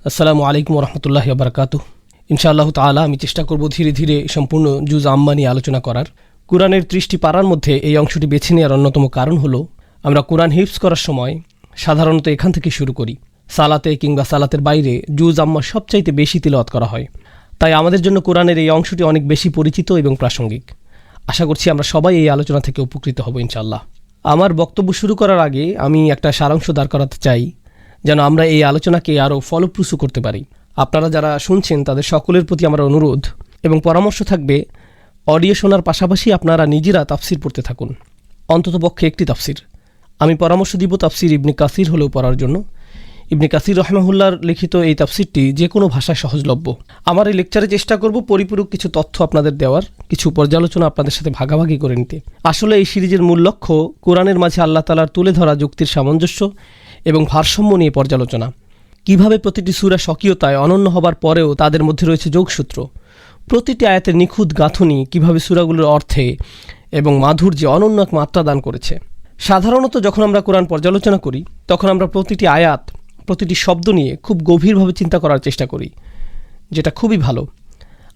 আসসালামু আলাইকুম রহমতুল্লাহি ওয়া বারাকাতুহু। ইনশাআল্লাহ তাআলা আমি চেষ্টা করব ধীরে ধীরে সম্পূর্ণ জুজ আম্মা নিয়ে আলোচনা করার। কোরআনের 30টি পারার মধ্যে এই অংশটি বেছে নেওয়ার অন্যতম কারণ হলো আমরা কোরআন হিফজ করার সময় সাধারণত এখান থেকে শুরু করি। সালাতে কিংবা সালাতের বাইরে জুজ আম্মা সবচাইতে বেশি তিলাওয়াত করা হয়। তাই আমাদের জন্য কোরআনের এই অংশটি অনেক বেশি পরিচিত এবং প্রাসঙ্গিক। আশা করছি আমরা সবাই এই আলোচনা থেকে উপকৃত হব ইনশাআল্লাহ। আমার বক্তব্য শুরু করার আগে আমি একটা সারাংশ দাঁড় করাতে চাই, যেন আমরা এই আলোচনাকে আরও ফলপ্রসূ করতে পারি। আপনারা যারা শুনছেন তাদের সকলের প্রতি আমার অনুরোধ এবং পরামর্শ থাকবে, অডিও শোনার পাশাপাশি আপনারা নিজেরা তাফসির পড়তে থাকুন, অন্ততপক্ষে একটি তাফসির। আমি পরামর্শ দিব তাফসির ইবনে কাসির হলেও পড়ার জন্য। ইবনে কাসির রহমাহুল্লাহর লিখিত এই তাফসিরটি যে কোনো ভাষায় সহজলভ্য। আমার এই লেকচারে চেষ্টা করব পরিপূরক কিছু তথ্য আপনাদের দেওয়ার, কিছু পর্যালোচনা আপনাদের সাথে ভাগাভাগি করে নিতে। আসলে এই সিরিজের মূল লক্ষ্য কোরআনের মাঝে আল্লাহ তাআলার তুলে ধরা যুক্তির সামঞ্জস্য এবং ভারসাম্য নিয়ে পর্যালোচনা। কিভাবে প্রতিটি সূরা স্বকীয়তায় অনন্য হবার পরেও তাদের মধ্যে রয়েছে যোগসূত্র, প্রতিটি আয়াতের নিখুঁত গাঁথুনি কিভাবে সূরাগুলোর অর্থে এবং মাধুর্যে অনন্য এক মাত্রা দান করেছে। সাধারণত যখন আমরা কোরআন পর্যালোচনা করি তখন আমরা প্রতিটি আয়াত, প্রতিটি শব্দ নিয়ে খুব গভীরভাবে চিন্তা করার চেষ্টা করি, যেটা খুবই ভালো।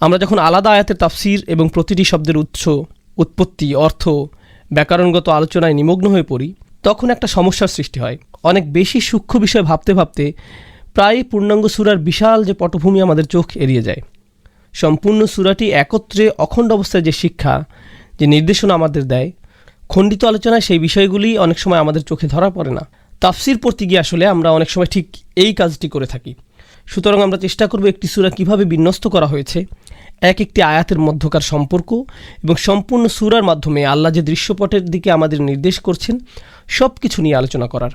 আমরা যখন আলাদা আয়াতের তাফসির এবং প্রতিটি শব্দের উৎস, উৎপত্তি, অর্থ, ব্যাকরণগত আলোচনায় নিমগ্ন হয়ে পড়ি, তখন একটা সমস্যার সৃষ্টি হয়। অনেক বেশি সূক্ষ্ম বিষয় ভাবতে ভাবতে প্রায় পূর্ণাঙ্গ সূরার বিশাল যে পটভূমি আমাদের চোখ এড়িয়ে যায়। সম্পূর্ণ সূরাটি একত্রে অখণ্ড অবস্থায় যে শিক্ষা, যে নির্দেশনা আমাদের দেয়, খণ্ডিত আলোচনায় সেই বিষয়গুলি অনেক সময় আমাদের চোখে ধরা পড়ে না। তাফসির পড়তে গিয়ে আসলে আমরা অনেক সময় ঠিক এই কাজটি করে থাকি। সুতরাং আমরা চেষ্টা করব একটি সূরা কীভাবে বিন্যস্ত করা হয়েছে, এক একটি আয়াতের মধ্যকার সম্পর্ক এবং সম্পূর্ণ সূরার মাধ্যমে আল্লাহ যে দৃশ্যপটের দিকে আমাদের নির্দেশ করছেন সব কিছু নিয়ে আলোচনা করার।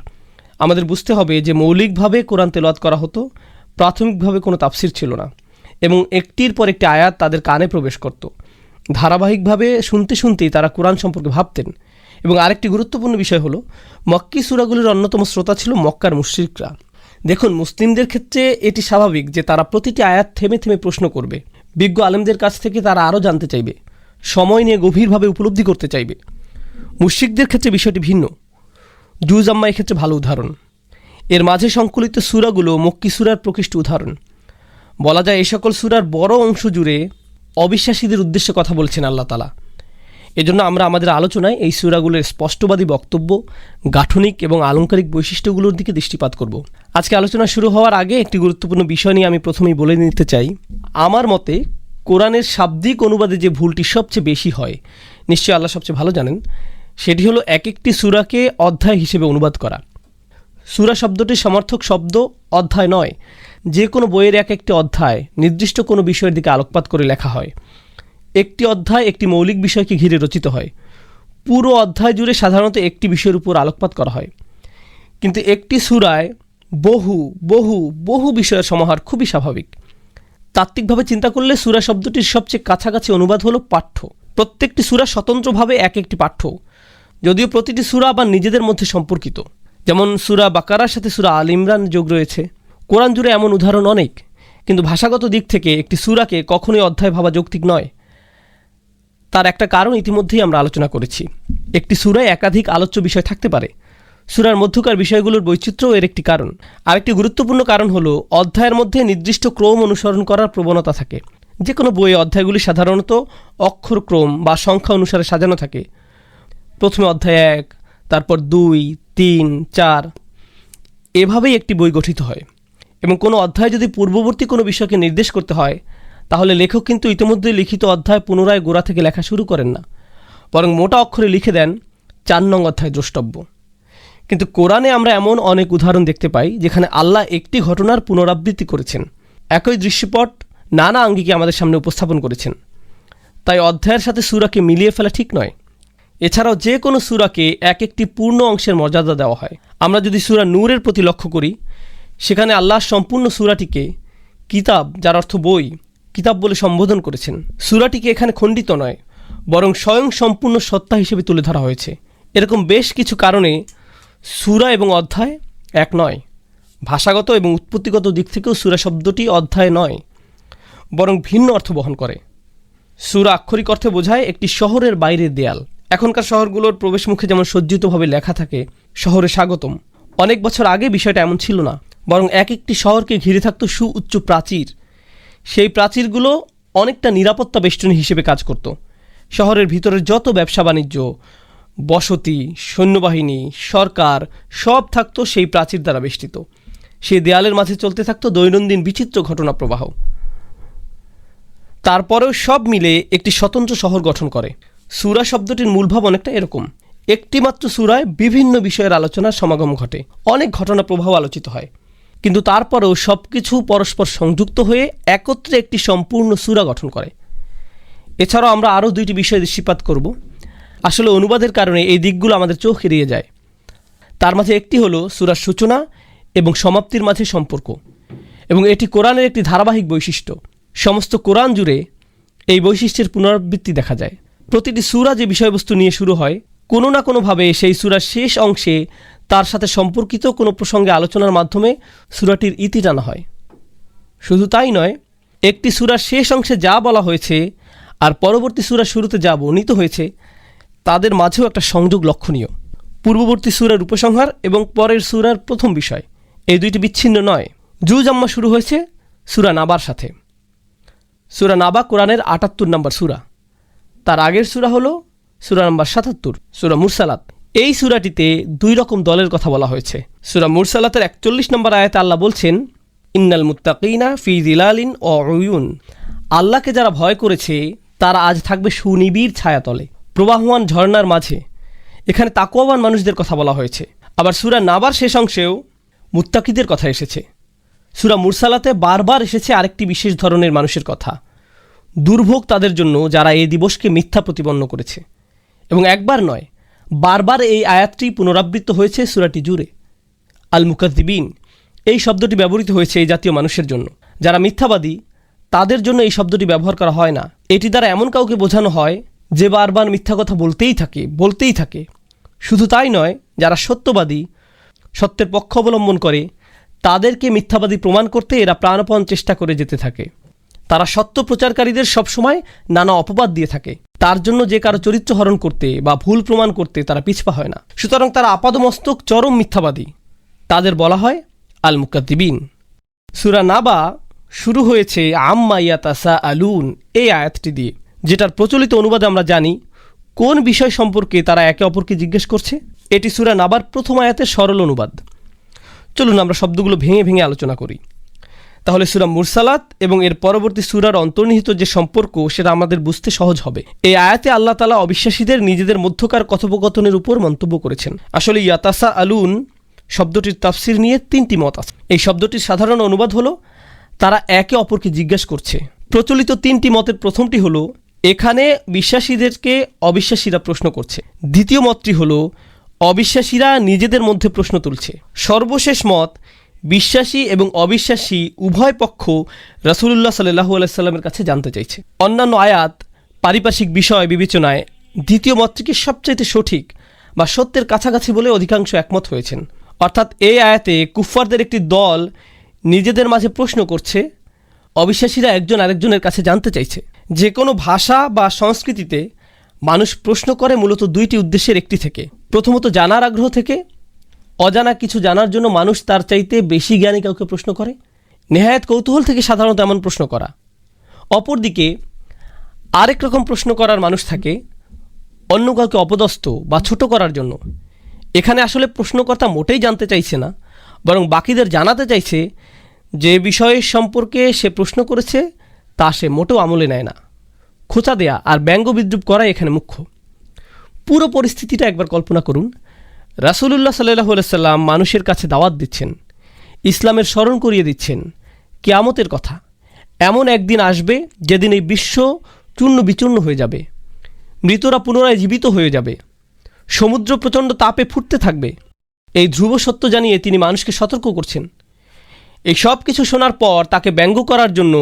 আমাদের বুঝতে হবে যে মৌলিকভাবে কোরআন তেলাওয়াত করা হতো, প্রাথমিকভাবে কোনো তাফসির ছিল না এবং একটির পর একটি আয়াত তাদের কানে প্রবেশ করত। ধারাবাহিকভাবে শুনতে শুনতেই তারা কোরআন সম্পর্কে ভাবতেন। এবং আরেকটি গুরুত্বপূর্ণ বিষয় হলো, মক্কি সূরাগুলির অন্যতম শ্রোতা ছিল মক্কার মুশরিকরা। দেখুন, মুসলিমদের ক্ষেত্রে এটি স্বাভাবিক যে তারা প্রতিটি আয়াত থেমে থেমে প্রশ্ন করবে, বিজ্ঞ আলেমদের কাছ থেকে তারা আরও জানতে চাইবে, সময় নিয়ে গভীরভাবে উপলব্ধি করতে চাইবে। মুশরিকদের ক্ষেত্রে বিষয়টি ভিন্ন। জুজ আম্মা এক্ষেত্রে ভালো উদাহরণ। এর মাঝে সংকলিত সূরাগুলো মক্কি সূরার প্রকৃষ্ট উদাহরণ। বলা যায় এই সকল সূরার বড় অংশ জুড়ে অবিশ্বাসীদের উদ্দেশ্যে কথা বলছেন আল্লাহ তাআলা। এজন্য আমরা আমাদের আলোচনায় এই সূরাগুলোর স্পষ্টবাদী বক্তব্য, গাঠনিক এবং আলংকারিক বৈশিষ্ট্যগুলোর দিকে দৃষ্টিপাত করব। আজকে আলোচনা শুরু হওয়ার আগে একটি গুরুত্বপূর্ণ বিষয় নিয়ে আমি প্রথমেই বলে নিতে চাই। আমার মতে কোরআনের শাব্দিক অনুবাদে যে ভুলটি সবচেয়ে বেশি হয়, নিশ্চয়ই আল্লাহ সবচেয়ে ভালো জানেন, সেটি হলো এক একটি সূরাকে অধ্যায় হিসেবে অনুবাদ করা। সূরা শব্দটির সমার্থক শব্দ অধ্যায় নয়। যে কোনো বইয়ের এক একটি অধ্যায় নির্দিষ্ট কোনো বিষয়ের দিকে আলোকপাত করে লেখা হয়। একটি অধ্যায় একটি মৌলিক বিষয়কে ঘিরে রচিত হয়। পুরো অধ্যায় জুড়ে সাধারণত একটি বিষয়ের উপর আলোকপাত করা হয়। কিন্তু একটি সূরায় বহু বহু বহু বিষয়ের সমাহার খুবই স্বাভাবিক। তাত্ত্বিকভাবে চিন্তা করলে সূরা শব্দটির সবচেয়ে কাছাকাছি অনুবাদ হলো পাঠ্য। প্রত্যেকটি সূরা স্বতন্ত্রভাবে এক একটি পাঠ্য, যদিও প্রতিটি সূরা আবার নিজেদের মধ্যে সম্পর্কিত। যেমন সূরা বাকারার সাথে সূরা আল ইমরান যোগ রয়েছে। কোরআন জুড়ে এমন উদাহরণ অনেক, কিন্তু ভাষাগত দিক থেকে একটি সূরাকে কখনোই অধ্যায় ভাবা যৌক্তিক নয়। তার একটা কারণ ইতিমধ্যেই আমরা আলোচনা করেছি। একটি সূরায় একাধিক আলোচ্য বিষয় থাকতে পারে। সূরার মধ্যকার বিষয়গুলোর বৈচিত্র্য এর একটি কারণ। আরেকটি গুরুত্বপূর্ণ কারণ হলো অধ্যায়ের মধ্যে নির্দিষ্ট ক্রম অনুসরণ করার প্রবণতা থাকে। যে কোনো বইয়ে অধ্যায়গুলি সাধারণত অক্ষরক্রম বা সংখ্যা অনুসারে সাজানো থাকে। প্রথমে অধ্যায় 1, তারপর 2, 3, 4, এভাবেই একটি বই গঠিত হয়। এবং কোনো অধ্যায় যদি পূর্ববর্তী কোনো বিষয়কে নির্দেশ করতে হয়, তাহলে লেখক কিন্তু ইতিমধ্যে লিখিত অধ্যায় পুনরায় গোড়া থেকে লেখা শুরু করেন না, বরং মোটা অক্ষরে লিখে দেন 4 নং অধ্যায় দ্রষ্টব্য। কিন্তু কোরআনে আমরা এমন অনেক উদাহরণ দেখতে পাই যেখানে আল্লাহ একটি ঘটনার পুনরাবৃত্তি করেছেন, একই দৃশ্যপট নানা আঙ্গিকে আমাদের সামনে উপস্থাপন করেছেন। তাই অধ্যায়ের সাথে সূরাকে মিলিয়ে ফেলা ঠিক নয়। এছাড়াও যে কোনো সূরাকে এক একটি পূর্ণ অংশের মর্যাদা দেওয়া হয়। আমরা যদি সূরা নূরের প্রতি লক্ষ্য করি, সেখানে আল্লাহ সম্পূর্ণ সূরাটিকে কিতাব, যার অর্থ বই, কিতাব বলে সম্বোধন করেছেন। সূরাটিকে এখানে খণ্ডিত নয়, বরং স্বয়ং সম্পূর্ণ সত্তা হিসেবে তুলে ধরা হয়েছে। এরকম বেশ কিছু কারণে সূরা এবং অধ্যায় এক নয়। ভাষাগত এবং উৎপত্তিগত দিক থেকেও সূরা শব্দটি অধ্যায় নয়, বরং ভিন্ন অর্থ বহন করে। সূরা আক্ষরিক অর্থে বোঝায় একটি শহরের বাইরের দেয়াল। এখনকার শহরগুলোর প্রবেশমুখে যেমন সজ্জিতভাবে লেখা থাকে শহরে স্বাগতম, অনেক বছর আগে বিষয়টা এমন ছিল না। বরং এক একটি শহরকে ঘিরে থাকতো সুউচ্চ প্রাচীর। সেই প্রাচীরগুলো অনেকটা নিরাপত্তা বেষ্টনী হিসেবে কাজ করত। শহরের ভিতরের যত ব্যবসা বাণিজ্য, বসতি, সৈন্যবাহিনী, সরকার সব থাকতো সেই প্রাচীর দ্বারা বেষ্টিত। সেই দেয়ালের মাঝে চলতে থাকতো দৈনন্দিন বিচিত্র ঘটনা প্রবাহ। তারপরেও সব মিলে একটি স্বতন্ত্র শহর গঠন করে। সূরা শব্দটির মূলভাব অনেকটা এরকম। একটিমাত্র সূরায় বিভিন্ন বিষয়ের আলোচনার সমাগম ঘটে, অনেক ঘটনা প্রবাহ আলোচিত হয়, কিন্তু তারপরেও সব কিছু পরস্পর সংযুক্ত হয়ে একত্রে একটি সম্পূর্ণ সূরা গঠন করে। এছাড়াও আমরা আরও দুইটি বিষয় দৃষ্টিপাত করব। আসলে অনুবাদের কারণে এই দিকগুলো আমাদের চোখ এড়িয়ে যায়। তার মাঝে একটি হলো সূরার সূচনা এবং সমাপ্তির মাঝে সম্পর্ক, এবং এটি কোরআনের একটি ধারাবাহিক বৈশিষ্ট্য। সমস্ত কোরআন জুড়ে এই বৈশিষ্ট্যের পুনরাবৃত্তি দেখা যায়। প্রতিটি সূরা যে বিষয়বস্তু নিয়ে শুরু হয়, কোনো না কোনোভাবে সেই সূরার শেষ অংশে তার সাথে সম্পর্কিত কোনো প্রসঙ্গে আলোচনার মাধ্যমে সূরাটির ইতি টানা হয়। শুধু তাই নয়, একটি সূরার শেষ অংশে যা বলা হয়েছে আর পরবর্তী সূরার শুরুতে যা বর্ণিত হয়েছে তাদের মাঝেও একটা সংযোগ লক্ষণীয়। পূর্ববর্তী সূরার উপসংহার এবং পরের সূরার প্রথম বিষয়, এই দুইটি বিচ্ছিন্ন নয়। জুজ আম্মা শুরু হয়েছে সূরা নাবার সাথে। সূরা নাবা কোরআনের ৭৮ নম্বর সূরা। তার আগের সূরা হলো সূরা নম্বর ৭৭, সূরা মুরসালাত। এই সূরাটিতে দুই রকম দলের কথা বলা হয়েছে। সূরা মুরসালাতের ৪১ নম্বর আয়াতে আল্লাহ বলছেন, ইন্নাল মুত্তাকিনা ফি যিলালিন ওয়া উয়ুন। আল্লাহকে যারা ভয় করেছে তারা আজ থাকবে সুনিবিড় ছায়াতলে, প্রবাহমান ঝর্ণার মাঝে। এখানে তাকওয়াবান মানুষদের কথা বলা হয়েছে। আবার সূরা নাবার শেষ অংশেও মুত্তাকিদের কথা এসেছে। সূরা মুরসালাতে বারবার এসেছে আরেকটি বিশেষ ধরনের মানুষের কথা, দুর্ভোগ তাদের জন্য যারা এই দিবসকে মিথ্যা প্রতিপন্ন করেছে। এবং একবার নয়, বারবার এই আয়াতটি পুনরাবৃত্ত হয়েছে সূরাটি জুড়ে। আল মুকাদ্দিবিন এই শব্দটি ব্যবহৃত হয়েছে এই জাতীয় মানুষের জন্য। যারা মিথ্যাবাদী তাদের জন্য এই শব্দটি ব্যবহার করা হয় না। এটি দ্বারা এমন কাউকে বোঝানো হয় যে বারবার মিথ্যা কথা বলতেই থাকে। শুধু তাই নয়, যারা সত্যবাদী, সত্যের পক্ষ অবলম্বন করে, তাদেরকে মিথ্যাবাদী প্রমাণ করতে এরা প্রাণপণ চেষ্টা করে যেতে থাকে। তারা সত্য প্রচারকারীদের সবসময় নানা অপবাদ দিয়ে থাকে। তার জন্য যে কারো চরিত্র হরণ করতে বা ভুল প্রমাণ করতে তারা পিছপা হয় না। সুতরাং তারা আপাদমস্তক চরম মিথ্যাবাদী। তাদের বলা হয় আল মুকাদ্দিবিন। সূরা নাবা শুরু হয়েছে আম্মা ইয়াতাসাআলুন এই আয়াতটি দিয়ে, যেটার প্রচলিত অনুবাদে আমরা জানি কোন বিষয় সম্পর্কে তারা একে অপরকে জিজ্ঞেস করছে। এটি সূরা নাবার প্রথম আয়াতের সরল অনুবাদ। চলুন আমরা শব্দগুলো ভেঙে ভেঙে আলোচনা করি। তাহলে সূরা মুরসালাত এবং এর পরবর্তী সূরার অন্তর্নিহিত যে সম্পর্ক সেটা আমাদের বুঝতে সহজ হবে। এই আয়াতে আল্লাহ তাআলা অবিশ্বাসীদের নিজেদের মধ্যকার কথোপকথনের উপর মন্তব্য করেছেন। আসলে ইয়াতাসাআলুন শব্দটির তাফসির নিয়ে ৩টি মত আছে। এই শব্দটির সাধারণ অনুবাদ হলো তারা একে অপরকে জিজ্ঞাসা করছে। প্রচলিত ৩টি মতের প্রথমটি হলো এখানে বিশ্বাসীদেরকে অবিশ্বাসীরা প্রশ্ন করছে। দ্বিতীয় মতটি হলো অবিশ্বাসীরা নিজেদের মধ্যে প্রশ্ন তুলছে। সর্বশেষ মত, বিশ্বাসী এবং অবিশ্বাসী উভয় পক্ষ রাসূলুল্লাহ সাল্লাল্লাহু আলাইহি সাল্লামের কাছে জানতে চাইছে। অন্যান্য আয়াত পারিপার্শ্বিক বিষয় বিবেচনায় দ্বিতীয় মতটিকে সবচাইতে সঠিক বা সত্যের কাছাকাছি বলে অধিকাংশ একমত হয়েছেন। অর্থাৎ এই আয়াতে কুফফারদের একটি দল নিজেদের মাঝে প্রশ্ন করছে, অবিশ্বাসীরা একজন আরেকজনের কাছে জানতে চাইছে। যে কোনো ভাষা বা সংস্কৃতিতে মানুষ প্রশ্ন করে মূলত দুইটি উদ্দেশ্যের একটি থেকে। প্রথমত জানার আগ্রহ থেকে। অজানা কিছু জানার জন্য মানুষ তার চাইতে বেশি জ্ঞানী কাউকে প্রশ্ন করে। নেহায়েত কৌতূহল থেকে সাধারণত এমন প্রশ্ন করা। অপরদিকে আরেক রকম প্রশ্ন করার মানুষ থাকে অন্য কাউকে অপদস্থ বা ছোট করার জন্য। এখানে আসলে প্রশ্নকর্তা মোটেই জানতে চাইছে না, বরং বাকিদের জানাতে চাইছে যে বিষয় সম্পর্কে সে প্রশ্ন করেছে তা সে মোটেও আমলে নেয় না। খোঁচা দেয়া আর ব্যঙ্গ বিদ্রুপ করাই এখানে মুখ্য। পুরো পরিস্থিতিটা একবার কল্পনা করুন। রাসূলুল্লাহ সাল্লাল্লাহু আলাইহি সাল্লাম মানুষের কাছে দাওয়াত দিচ্ছেন, ইসলামের স্মরণ করিয়ে দিচ্ছেন কিয়ামতের কথা। এমন একদিন আসবে যেদিন এই বিশ্ব চূর্ণ বিচূর্ণ হয়ে যাবে, মৃতরা পুনরায় জীবিত হয়ে যাবে, সমুদ্র প্রচণ্ড তাপে ফুটতে থাকবে। এই ধ্রুব সত্য জানিয়ে তিনি মানুষকে সতর্ক করছেন। এই সব কিছু শোনার পর তাকে ব্যঙ্গ করার জন্য,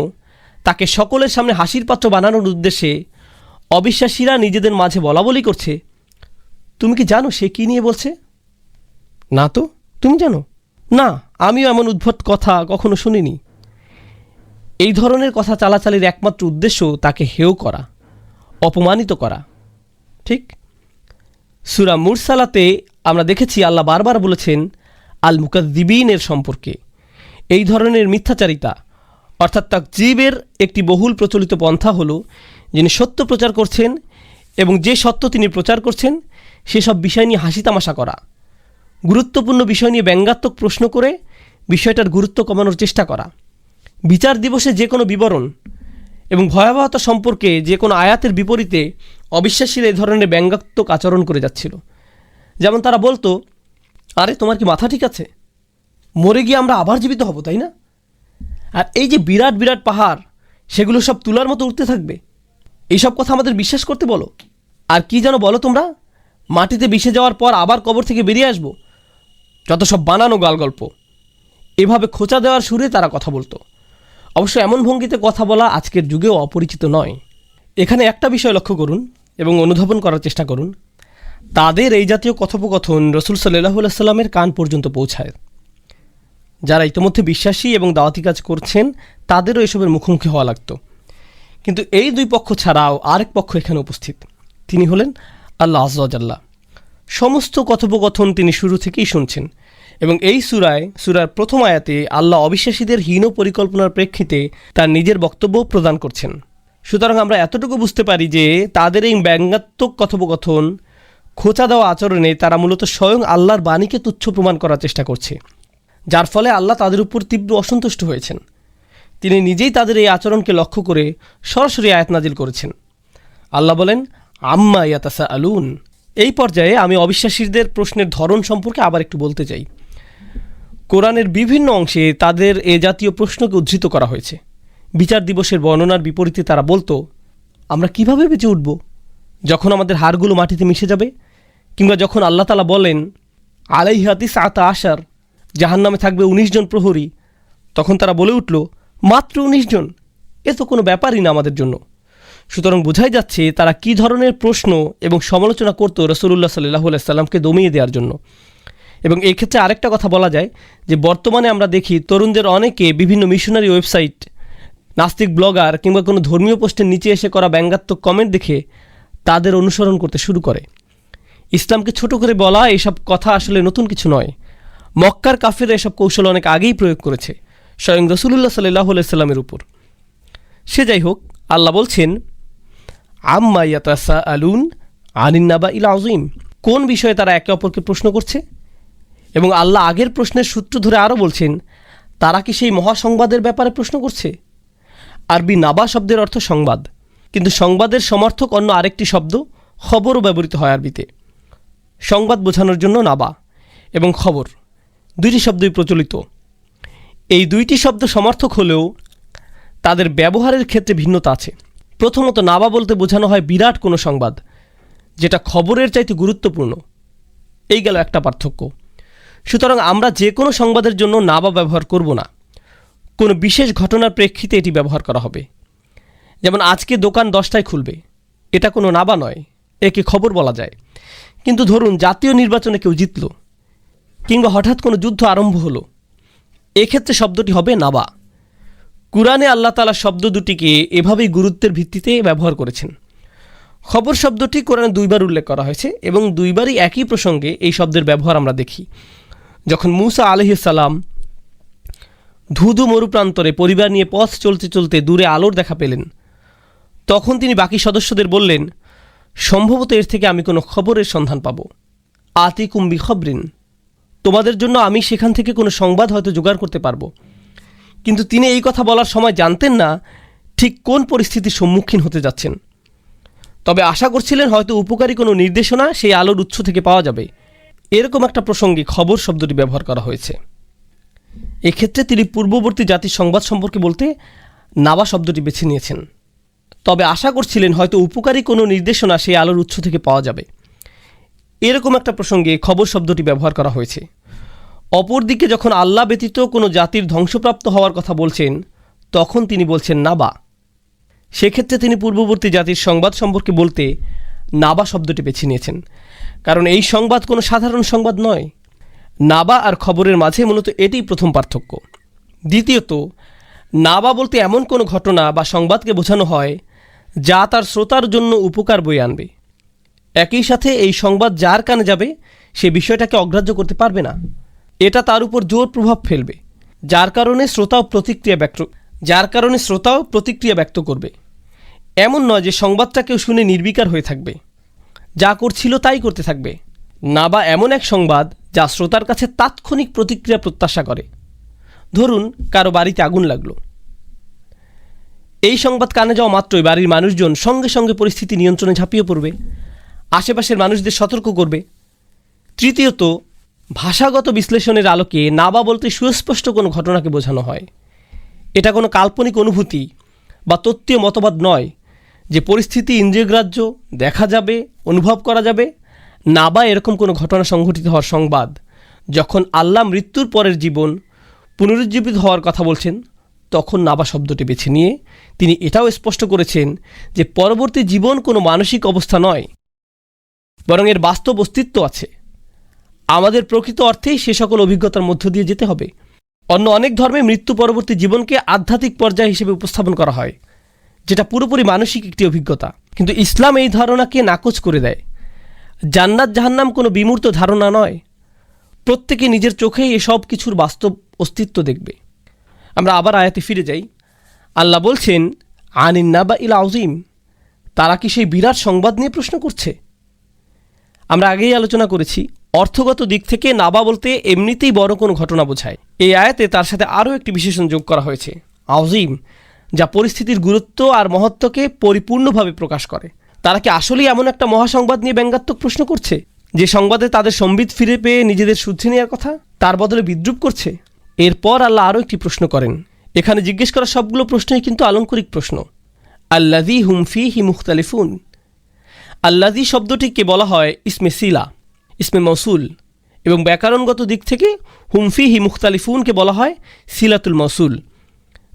তাকে সকলের সামনে হাসির পাত্র বানানোর উদ্দেশ্যে অবিশ্বাসীরা নিজেদের মাঝে বলাবলি করছে, তুমি কি জানো সে কী নিয়ে বলছে? না তো, তুমি জানো? না, আমিও এমন উদ্ভট কথা কখনো শুনিনি। এই ধরনের কথা চালাচালির একমাত্র উদ্দেশ্য তাকে হেয় করা, অপমানিত করা। ঠিক সূরা মুরসালাতে আমরা দেখেছি আল্লাহ বারবার বলেছেন আল মুকাদ্দিবিনের সম্পর্কে। এই ধরনের মিথ্যাচারিতা অর্থাৎ তাকযীবের একটি বহুল প্রচলিত পন্থা হলো যিনি সত্য প্রচার করছেন এবং যে সত্য তিনি প্রচার করছেন সেসব বিষয় নিয়ে হাসি তামাশা করা, গুরুত্বপূর্ণ বিষয় নিয়ে ব্যঙ্গাত্মক প্রশ্ন করে বিষয়টার গুরুত্ব কমানোর চেষ্টা করা, বিচার দিবসে যে কোনো বিবরণ এবং ভয়াবহতা সম্পর্কে যে কোনো আয়াতের বিপরীতে অবিশ্বাসীরা এই ধরনের ব্যঙ্গাত্মক আচরণ করে যাচ্ছিল। যেমন তারা বলতো, আরে তোমার কি মাথা ঠিক আছে? মরে গিয়ে আমরা আবার জীবিত হব, তাই না? আর এই যে বিরাট বিরাট পাহাড়, সেগুলো সব তুলার মতো উঠতে থাকবে, এইসব কথা আমাদের বিশ্বাস করতে বলো? আর কি যেন বলো তোমরা, মাটিতে মিশে যাওয়ার পর আবার কবর থেকে বেরিয়ে আসবো? যত সব বানানো গালগল্প। এভাবে খোঁচা দেওয়ার সুরে তারা কথা বলতো। অবশ্য এমন ভঙ্গিতে কথা বলা আজকের যুগেও অপরিচিত নয়। এখানে একটা বিষয় লক্ষ্য করুন এবং অনুধাবন করার চেষ্টা করুন। তাদের এই জাতীয় কথোপকথন রসুল সাল্লাল্লাহু আলাইহি সাল্লামের কান পর্যন্ত পৌঁছায়। যারা ইতিমধ্যে বিশ্বাসী এবং দাওয়াতি কাজ করছেন তাদেরও এসবের মুখোমুখি হওয়া লাগত। কিন্তু এই দুই পক্ষ ছাড়াও আরেক পক্ষ এখানে উপস্থিত। তিনি হলেন আল্লাহ আযজা ওয়া জাল্লা। সমস্ত কথোপকথন তিনি শুরু থেকেই শুনছেন এবং এই সূরার প্রথম আয়াতে আল্লাহ অবিশ্বাসীদের হীন পরিকল্পনার প্রেক্ষিতে তার নিজের বক্তব্য প্রদান করছেন। সুতরাং আমরা এতটুকু বুঝতে পারি যে তাদের এই ব্যঙ্গাত্মক কথোপকথন, খোঁচা দেওয়া আচরণে তারা মূলত স্বয়ং আল্লাহর বাণীকে তুচ্ছ প্রমাণ করার চেষ্টা করছে, যার ফলে আল্লাহ তাদের উপর তীব্র অসন্তুষ্ট হয়েছেন। তিনি নিজেই তাদের এই আচরণকে লক্ষ্য করে সরাসরি আয়াত নাজিল করেছেন। আল্লাহ বলেন, আম্মা ইয়াতাসাআলুন। এই পর্যায়ে আমি অবিশ্বাসীদের প্রশ্নের ধরন সম্পর্কে আবার একটু বলতে চাই। কোরআনের বিভিন্ন অংশে তাদের এ জাতীয় প্রশ্নকে উদ্ধৃত করা হয়েছে। বিচার দিবসের বর্ণনার বিপরীতে তারা বলতো, আমরা কিভাবে বেঁচে উঠব যখন আমাদের হাড়গুলো মাটিতে মিশে যাবে? কিংবা যখন আল্লাহ তাআলা বলেন, আলাইহা তিসআতা আশার, জাহান্নামে থাকবে 19 জন প্রহরী, তখন তারা বলে উঠল, মাত্র 19 জন, এ তো কোনো ব্যাপারই না আমাদের জন্য। সুতরাং বোঝাই যাচ্ছে তারা কী ধরনের প্রশ্ন এবং সমালোচনা করত রাসূলুল্লাহ সাল্লাল্লাহু আলাইহি সাল্লামকে দমিয়ে দেওয়ার জন্য। এবং এই ক্ষেত্রে আরেকটা কথা বলা যায় যে বর্তমানে আমরা দেখি তরুণদের অনেকে বিভিন্ন মিশনারি ওয়েবসাইট, নাস্তিক ব্লগার কিংবা কোনো ধর্মীয় পোস্টের নিচে এসে করা ব্যঙ্গাত্মক কমেন্ট দেখে তাদের অনুসরণ করতে শুরু করে। ইসলামকে ছোট করে বলা এসব কথা আসলে নতুন কিছু নয়। মক্কার কাফেররা এসব কৌশল অনেক আগেই প্রয়োগ করেছে স্বয়ং রাসূলুল্লাহ সাল্লাল্লাহু আলাইহি সাল্লামের উপর। সে যাই হোক, আল্লাহ বলছেন, আম্মা ইয়াতাসাআলুন আনিন নাবাইল আযীম। কোন বিষয়ে তারা একে অপরকে প্রশ্ন করছে? এবং আল্লাহ আগের প্রশ্নের সূত্র ধরে আরও বলছেন, তারা কি সেই মহাসংবাদের ব্যাপারে প্রশ্ন করছে? আরবি নাবা শব্দের অর্থ সংবাদ, কিন্তু সংবাদের সমার্থক অন্য আরেকটি শব্দ খবরও ব্যবহৃত হয় আরবিতে। সংবাদ বোঝানোর জন্য নাবা এবং খবর দুইটি শব্দই প্রচলিত। এই দুইটি শব্দ সমার্থক হলেও তাদের ব্যবহারের ক্ষেত্রে ভিন্নতা আছে। প্রথমত, নাবা বলতে বোঝানো হয় বিরাট কোনো সংবাদ, যেটা খবরের চাইতে গুরুত্বপূর্ণ। এই গেল একটা পার্থক্য। সুতরাং আমরা যে কোনো সংবাদের জন্য নাবা ব্যবহার করব না, কোনো বিশেষ ঘটনার প্রেক্ষিতে এটি ব্যবহার করা হবে। যেমন আজকে দোকান 10টায় খুলবে, এটা কোনো নাবা নয়, একে খবর বলা যায়। কিন্তু ধরুন জাতীয় নির্বাচনে কেউ জিতল কিংবা হঠাৎ কোনো যুদ্ধ আরম্ভ হলো, এক্ষেত্রে শব্দটি হবে নাবা। কুরআনে আল্লাহ তাআলা শব্দ দুটিকে এভাবেই গুরুত্বের ভিত্তিতে ব্যবহার করেছেন। খবর শব্দটি কোরআনে 2বার উল্লেখ করা হয়েছে এবং 2বারই একই প্রসঙ্গে এই শব্দের ব্যবহার আমরা দেখি। যখন মূসা আলাইহিস সালাম ধুধু মরুপ্রান্তরে পরিবার নিয়ে পথ চলতে চলতে দূরে আলোর দেখা পেলেন, তখন তিনি বাকি সদস্যদের বললেন, সম্ভবত এর থেকে আমি কোনো খবরের সন্ধান পাব। আতিকুম বিখবরিন, তোমাদের জন্য আমি সেখান থেকে কোনো সংবাদ হয়তো জোগাড় করতে পারবো। কিন্তু তিনি এই কথা বলার সময় জানতেন না ঠিক কোন পরিস্থিতির সম্মুখীন হতে যাচ্ছেন। তবে আশা করছিলেন হয়তো উপকারী কোনো নির্দেশনা সেই আলোর উৎস থেকে পাওয়া যাবে। এরকম একটা প্রসঙ্গে খবর শব্দটি ব্যবহার করা হয়েছে। এক্ষেত্রে তিনি পূর্ববর্তী জাতির সংবাদ সম্পর্কে বলতে নাবা শব্দটি বেছে নিয়েছেন। তবে আশা করছিলেন হয়তো উপকারী কোনো নির্দেশনা সেই আলোর উৎস থেকে পাওয়া যাবে। এরকম একটা প্রসঙ্গে খবর শব্দটি ব্যবহার করা হয়েছে। অপরদিকে যখন আল্লাহ ব্যতীত কোনো জাতির ধ্বংসপ্রাপ্ত হওয়ার কথা বলছেন, তখন তিনি বলছেন নাবা। সেক্ষেত্রে তিনি পূর্ববর্তী জাতির সংবাদ সম্পর্কে বলতে নাবা শব্দটি বেছে নিয়েছেন, কারণ এই সংবাদ কোনো সাধারণ সংবাদ নয়। নাবা আর খবরের মাঝে মূলত এটিই প্রথম পার্থক্য। দ্বিতীয়ত, নাবা বলতে এমন কোনো ঘটনা বা সংবাদকে বোঝানো হয় যা তার শ্রোতার জন্য উপকার বয়ে আনবে। একই সাথে এই সংবাদ যার কানে যাবে সে বিষয়টাকে অগ্রাহ্য করতে পারবে না, এটা তার উপর জোর প্রভাব ফেলবে। যার কারণে শ্রোতাও প্রতিক্রিয়া ব্যক্ত করবে। এমন নয় যে সংবাদটা কেউ শুনে নির্বিকার হয়ে থাকবে, যা করছিল তাই করতে থাকবে, না বা এমন এক সংবাদ যা শ্রোতার কাছে তাৎক্ষণিক প্রতিক্রিয়া প্রত্যাশা করে। ধরুন কারো বাড়িতে আগুন লাগলো, এই সংবাদ কানে যাওয়া মাত্রই বাড়ির মানুষজন সঙ্গে সঙ্গে পরিস্থিতি নিয়ন্ত্রণে ঝাঁপিয়ে পড়বে, আশেপাশের মানুষদের সতর্ক করবে। তৃতীয়ত, ভাষাগত বিশ্লেষণের আলোকে না বা বলতে সুস্পষ্ট কোনো ঘটনাকে বোঝানো হয়। এটা কোনো কাল্পনিক অনুভূতি বা তত্ত্বীয় মতবাদ নয় যে পরিস্থিতি ইন্দ্রিয়গ্রাহ্য, দেখা যাবে, অনুভব করা যাবে। না বা এরকম কোনো ঘটনা সংঘটিত হওয়ার সংবাদ। যখন আল্লাহ মৃত্যুর পরের জীবন, পুনরুজ্জীবিত হওয়ার কথা বলছেন, তখন নাবা শব্দটি বেছে নিয়ে তিনি এটাও স্পষ্ট করেছেন যে পরবর্তী জীবন কোনো মানসিক অবস্থা নয়, বরং এর বাস্তব অস্তিত্ব আছে। আমাদের প্রকৃত অর্থেই সে সকল অভিজ্ঞতার মধ্য দিয়ে যেতে হবে। অন্য অনেক ধর্মে মৃত্যু পরবর্তী জীবনকে আধ্যাত্মিক পর্যায় হিসেবে উপস্থাপন করা হয়, যেটা পুরোপুরি মানসিক একটি অভিজ্ঞতা। কিন্তু ইসলাম এই ধারণাকে নাকচ করে দেয়। জান্নাত জাহান্নাম কোনো বিমূর্ত ধারণা নয়, প্রত্যেকে নিজের চোখেই এসব কিছুর বাস্তব অস্তিত্ব দেখবে। আমরা আবার আয়াতে ফিরে যাই। আল্লাহ বলছেন, আনিন নাবা ইল আযীম, তারা কি সেই বিরাট সংবাদ নিয়ে প্রশ্ন করছে? আমরা আগেই আলোচনা করেছি, অর্থগত দিক থেকে নাবা বলতে এমনিতেই বড় কোনো ঘটনা বোঝায়। এই আয়াতে তার সাথে আরও একটি বিশেষণ যোগ করা হয়েছে, আযীম, যা পরিস্থিতির গুরুত্ব আর মহত্বকে পরিপূর্ণভাবে প্রকাশ করে। তারা কি আসলেই এমন একটা মহাসংবাদ নিয়ে ব্যঙ্গাত্মক প্রশ্ন করছে, যে সংবাদে তাদের সম্বিত ফিরে পেয়ে নিজেদের শুদ্ধি নেওয়ার কথা, তার বদলে বিদ্রুপ করছে? এরপর আল্লাহ আরও একটি প্রশ্ন করেন। এখানে জিজ্ঞেস করা সবগুলো প্রশ্নই কিন্তু আলংকরিক প্রশ্ন। আল্লাযী হুম ফীহি মুখতালিফুন। আল্লাযী শব্দটিকে বলা হয় ইসমে সিলা, ইসমে মৌসুল, এবং ব্যাকরণগত দিক থেকে হুম ফীহি মুখতালিফুনকে বলা হয় সিলাতুল মৌসুল,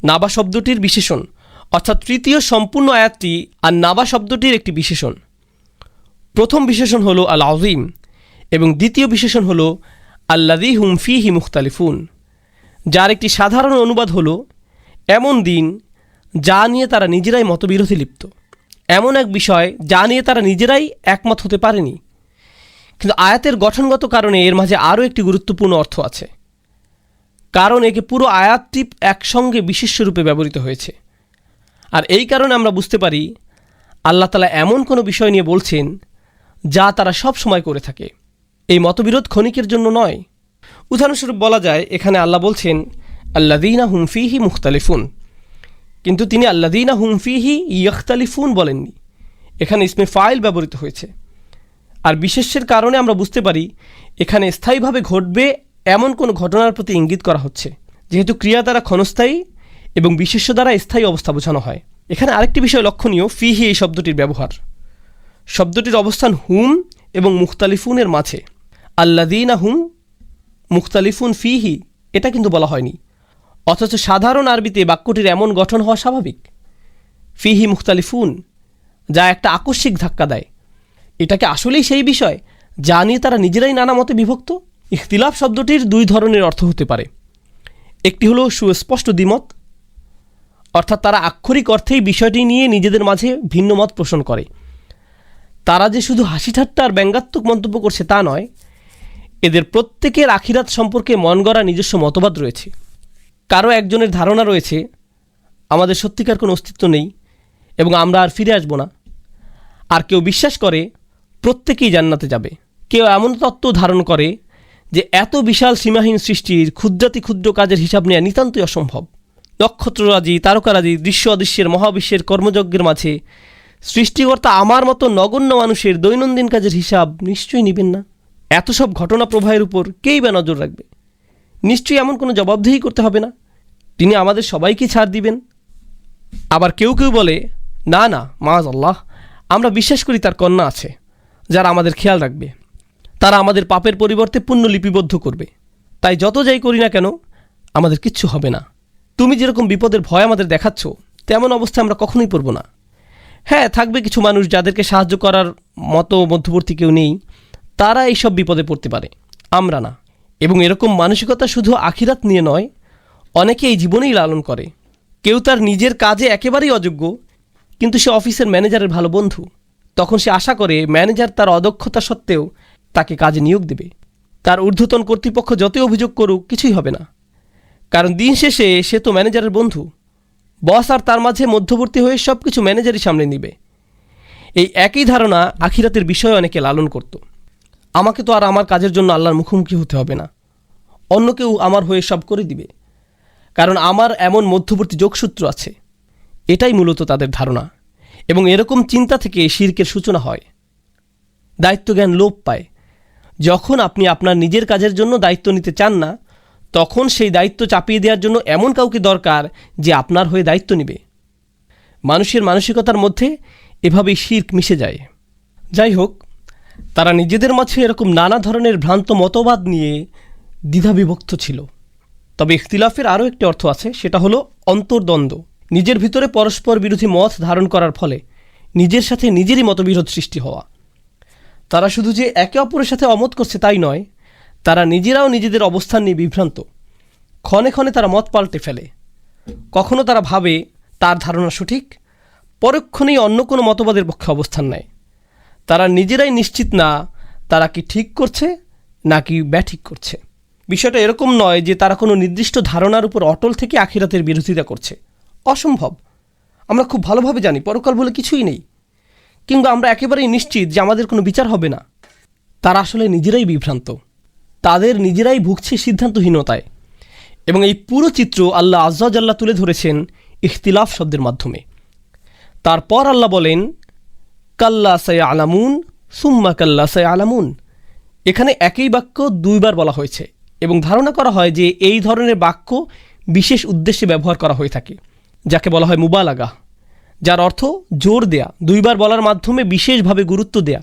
নাবা শব্দটির বিশেষণ। অর্থাৎ তৃতীয় সম্পূর্ণ আয়াতটি আর নাবা শব্দটির একটি বিশেষণ। প্রথম বিশেষণ হলো আল আযীম এবং দ্বিতীয় বিশেষণ হলো আল্লাযী হুম ফীহি মুখতালিফুন, যার একটি সাধারণ অনুবাদ হলো এমন দিন যা নিয়ে তারা নিজেরাই মতবিরোধে লিপ্ত, এমন এক বিষয় যা নিয়ে তারা নিজেরাই একমত হতে পারেনি। কিন্তু আয়াতের গঠনগত কারণে এর মাঝে আরও একটি গুরুত্বপূর্ণ অর্থ আছে, কারণ একে পুরো আয়াতটি একসঙ্গে বিশেষ্য রূপে ব্যবহৃত হয়েছে। আর এই কারণে আমরা বুঝতে পারি আল্লাহ তাআলা এমন কোনো বিষয় নিয়ে বলছেন যা তারা সব সময় করে থাকে। এই মতবিরোধ ক্ষণিকের জন্য নয়। উদাহরণস্বরূপ বলা যায়, এখানে আল্লাহ বলছেন আল্লাযীনা হুম ফীহি মুখতালিফুন, কিন্তু তিনি আল্লাযীনা হুম ফীহি ইয়াখতালিফুন বলেননি। এখানে ইসমে ফাইল ব্যবহৃত হয়েছে। আর বিশেষ্যের কারণে আমরা বুঝতে পারি এখানে স্থায়ীভাবে ঘটবে এমন কোনো ঘটনার প্রতি ইঙ্গিত করা হচ্ছে, যেহেতু ক্রিয়া দ্বারা ক্ষণস্থায়ী এবং বিশেষ্য দ্বারা স্থায়ী অবস্থা বোঝানো হয়। এখানে আরেকটি বিষয় লক্ষণীয়, ফীহি এই শব্দটির ব্যবহার। শব্দটির অবস্থান হুম এবং মুখতালিফুনের মাঝে। আল্লাযীনা হুম মুখতালিফুন ফীহি এটা কিন্তু বলা হয়নি, অথচ সাধারণ আরবিতে বাক্যটির এমন গঠন হওয়া স্বাভাবিক। ফীহি মুখতালিফুন, যা একটা আকস্মিক ধাক্কা দেয়। এটাকে আসলেই সেই বিষয় যা নিয়ে তারা নিজেরাই নানা মতে বিভক্ত। ইখতিলাফ শব্দটির দুই ধরনের অর্থ হতে পারে। একটি হলো সুস্পষ্ট দ্বিমত, অর্থাৎ তারা আক্ষরিক অর্থেই বিষয়টি নিয়ে নিজেদের মাঝে ভিন্ন মত পোষণ করে। তারা যে শুধু হাসি ঠাট্টা আর ব্যঙ্গাত্মক মন্তব্য করছে তা নয়, এদের প্রত্যেকের আখিরাত সম্পর্কে মন গড়া নিজস্ব মতবাদ রয়েছে। কারো একজনের ধারণা রয়েছে আমাদের সত্যিকার কোনো অস্তিত্ব নেই এবং আমরা আর ফিরে আসব না, আর কেউ বিশ্বাস করে প্রত্যেকেই জান্নাতে যাবে। কেউ এমন তত্ত্ব ধারণ করে যে এত বিশাল সীমাহীন সৃষ্টির ক্ষুদ্রাতি ক্ষুদ্র কাজের হিসাব নেওয়া নিতান্তই অসম্ভব। নক্ষত্ররাজি, তারকারাজি, দৃশ্য অদৃশ্যের মহাবিশ্বের কর্মযজ্ঞের মাঝে সৃষ্টিকর্তা আমার মতো নগণ্য মানুষের দৈনন্দিন কাজের হিসাব নিশ্চয়ই নেবেন না। এত সব ঘটনা প্রবাহের উপর কেই বা নজর রাখবে? নিশ্চয়ই এমন কোনো জবাবদিহি করতে হবে না। তিনি আমাদের সবাইকে ছাড় দিবেন। আবার কেউ কেউ বলে, না না, মাআযাল্লাহ, আমরা বিশ্বাস করি তার কন্যা আছে যারা আমাদের খেয়াল রাখবে, তারা আমাদের পাপের পরিবর্তে পুণ্য লিপিবদ্ধ করবে, তাই যত যাই করি না কেন আমাদের কিচ্ছু হবে না। তুমি যেরকম বিপদের ভয় আমাদের দেখাচ্ছ, তেমন অবস্থায় আমরা কখনোই পড়ব না। হ্যাঁ, থাকবে কিছু মানুষ যাদেরকে সাহায্য করার মতো মধ্যবর্তী কেউ নেই, তারা এইসব বিপদে পড়তে পারে, আমরা না। এবং এরকম মানসিকতা শুধু আখিরাত নিয়ে নয়, অনেকে এই জীবনেই লালন করে। কেউ তার নিজের কাজে একেবারেই অযোগ্য, কিন্তু সে অফিসের ম্যানেজারের ভালো বন্ধু। তখন সে আশা করে ম্যানেজার তার অদক্ষতা সত্ত্বেও তাকে কাজে নিয়োগ দেবে। তার ঊর্ধ্বতন কর্তৃপক্ষ যতই অভিযোগ করুক কিছুই হবে না, কারণ দিন শেষে সে তো ম্যানেজারের বন্ধু। বস আর তার মাঝে মধ্যবর্তী হয়ে সব কিছু ম্যানেজারই সামনে নিবে। এই একই ধারণা আখিরাতের বিষয়ে অনেকে লালন করত। আমাকে তো আর আমার কাজের জন্য আল্লাহর মুখোমুখি হতে হবে না, অন্য কেউ আমার হয়ে সব করে দিবে, কারণ আমার এমন মধ্যবর্তী যোগসূত্র আছে। এটাই মূলত তাদের ধারণা, এবং এরকম চিন্তা থেকে শিরকের সূচনা হয়। দায়িত্বজ্ঞান লোপ পায়। যখন আপনি আপনার নিজের কাজের জন্য দায়িত্ব নিতে চান না, তখন সেই দায়িত্ব চাপিয়ে দেওয়ার জন্য এমন কাউকে দরকার যে আপনার হয়ে দায়িত্ব নেবে। মানুষের মানসিকতার মধ্যে এভাবেই শিরক মিশে যায়। যাই হোক, তারা নিজেদের মাঝে এরকম নানা ধরনের ভ্রান্ত মতবাদ নিয়ে দ্বিধাবিভক্ত ছিল। তবে ইখতিলাফের আরও একটি অর্থ আছে, সেটা হলো অন্তর্দ্বন্দ্ব। নিজের ভিতরে পরস্পর বিরোধী মত ধারণ করার ফলে নিজের সাথে নিজেরই মতবিরোধ সৃষ্টি হওয়া। তারা শুধু যে একে অপরের সাথে অমত করছে তাই নয়, তারা নিজেরাও নিজেদের অবস্থান নিয়ে বিভ্রান্ত। ক্ষণে ক্ষণে তারা মত পাল্টে ফেলে। কখনো তারা ভাবে তার ধারণা সঠিক, পরক্ষণেই অন্য কোনো মতবাদের পক্ষে অবস্থান নেয়। তারা নিজেরাই নিশ্চিত না তারা কি ঠিক করছে নাকি ব্যাঠিক করছে। বিষয়টা এরকম নয় যে তারা কোনো নির্দিষ্ট ধারণার উপর অটল থেকে আখিরাতের বিরোধিতা করছে। অসম্ভব। আমরা খুব ভালোভাবে জানি পরকাল বলে কিছুই নেই, কিংবা আমরা একেবারেই নিশ্চিত যে আমাদের কোনো বিচার হবে না। তারা আসলে নিজেরাই বিভ্রান্ত, তাদের নিজেরাই ভুগছে সিদ্ধান্তহীনতায়। এবং এই পুরো চিত্র আল্লাহ আজ্জা জাল্লা তুলে ধরেছেন ইখতিলাফ শব্দের মাধ্যমে। তারপর আল্লাহ বলেন, কাল্লা সায়ালামুন সুম্মা কাল্লা সায়ালামুন। এখানে একই বাক্য দুইবার বলা হয়েছে, এবং ধারণা করা হয় যে এই ধরনের বাক্য বিশেষ উদ্দেশ্যে ব্যবহার করা হয়ে থাকে, যাকে বলা হয় মুবালাগা, যার অর্থ জোর দেয়া, দুইবার বলার মাধ্যমে বিশেষভাবে গুরুত্ব দেয়া।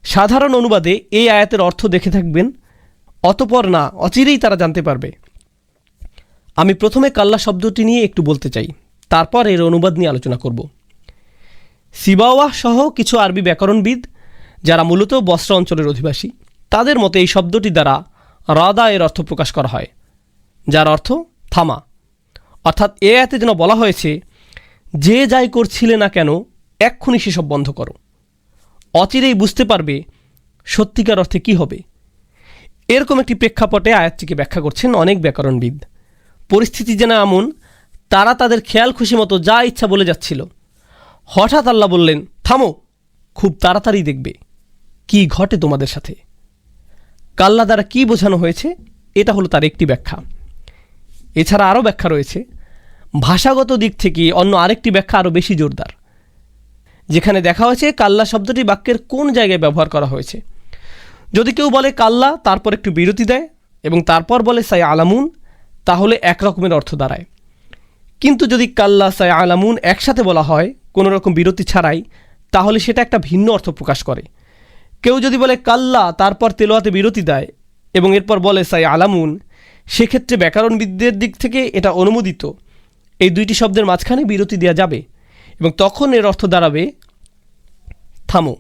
সাধারণ অনুবাদে এই আয়াতের অর্থ দেখে থাকবেন, অতপর না, অচিরেই তারা জানতে পারবে। আমি প্রথমে কাল্লা শব্দটি নিয়ে একটু বলতে চাই, তারপর এর অনুবাদ নিয়ে আলোচনা করব। সিবাওয়াহ সহ কিছু আরবি ব্যাকরণবিদ যারা মূলত বসরা অঞ্চলের অধিবাসী, তাদের মতে এই শব্দটি দ্বারা রাদা এর অর্থ প্রকাশ করা হয়, যার অর্থ থামা। অর্থাৎ এ আয়াতে যেন বলা হয়েছে, যে যাই করছিলে না কেন এক্ষুনি সেসব বন্ধ করো, অচিরেই বুঝতে পারবে সত্যিকার অর্থে কি হবে। এরকম একটি প্রেক্ষাপটে আয়াতটিকে ব্যাখ্যা করছেন অনেক ব্যাকরণবিদ। পরিস্থিতি যেন এমন, তারা তাদের খেয়াল খুশি মতো যা ইচ্ছা বলে যাচ্ছিল। হঠাৎ আল্লাহ বললেন, থামো, খুব তাড়াতাড়ি দেখবে কি ঘটে তোমাদের সাথে। কাল্লা দ্বারা কি বোঝানো হয়েছে, এটা হলো তার একটি ব্যাখ্যা। এছাড়া আরও ব্যাখ্যা রয়েছে। ভাষাগত দিক থেকে অন্য আরেকটি ব্যাখ্যা আরও বেশি জোরদার, যেখানে দেখা হয়েছে কাল্লা শব্দটি বাক্যের কোন জায়গায় ব্যবহার করা হয়েছে। যদি কেউ বলে কাল্লা, তারপর একটু বিরতি দেয় এবং তারপর বলে সাই আলামুন, তাহলে একরকমের অর্থ দাঁড়ায়। কিন্তু যদি কাল্লা সাই আলামুন একসাথে বলা হয় কোনো রকম বিরতি ছাড়াই, তাহলে সেটা একটা ভিন্ন অর্থ প্রকাশ করে। কেউ যদি বলে কাল্লা, তারপর তেলোয়াতে বিরতি দেয় এবং এরপর বলে সাই আলামুন, সেক্ষেত্রে ব্যাকরণবিদদের দিক থেকে এটা অনুমোদিত। এই দুইটি শব্দের মাঝখানে বিরতি দেওয়া যাবে এবং তখন এর অর্থ দাঁড়াবে, থামো,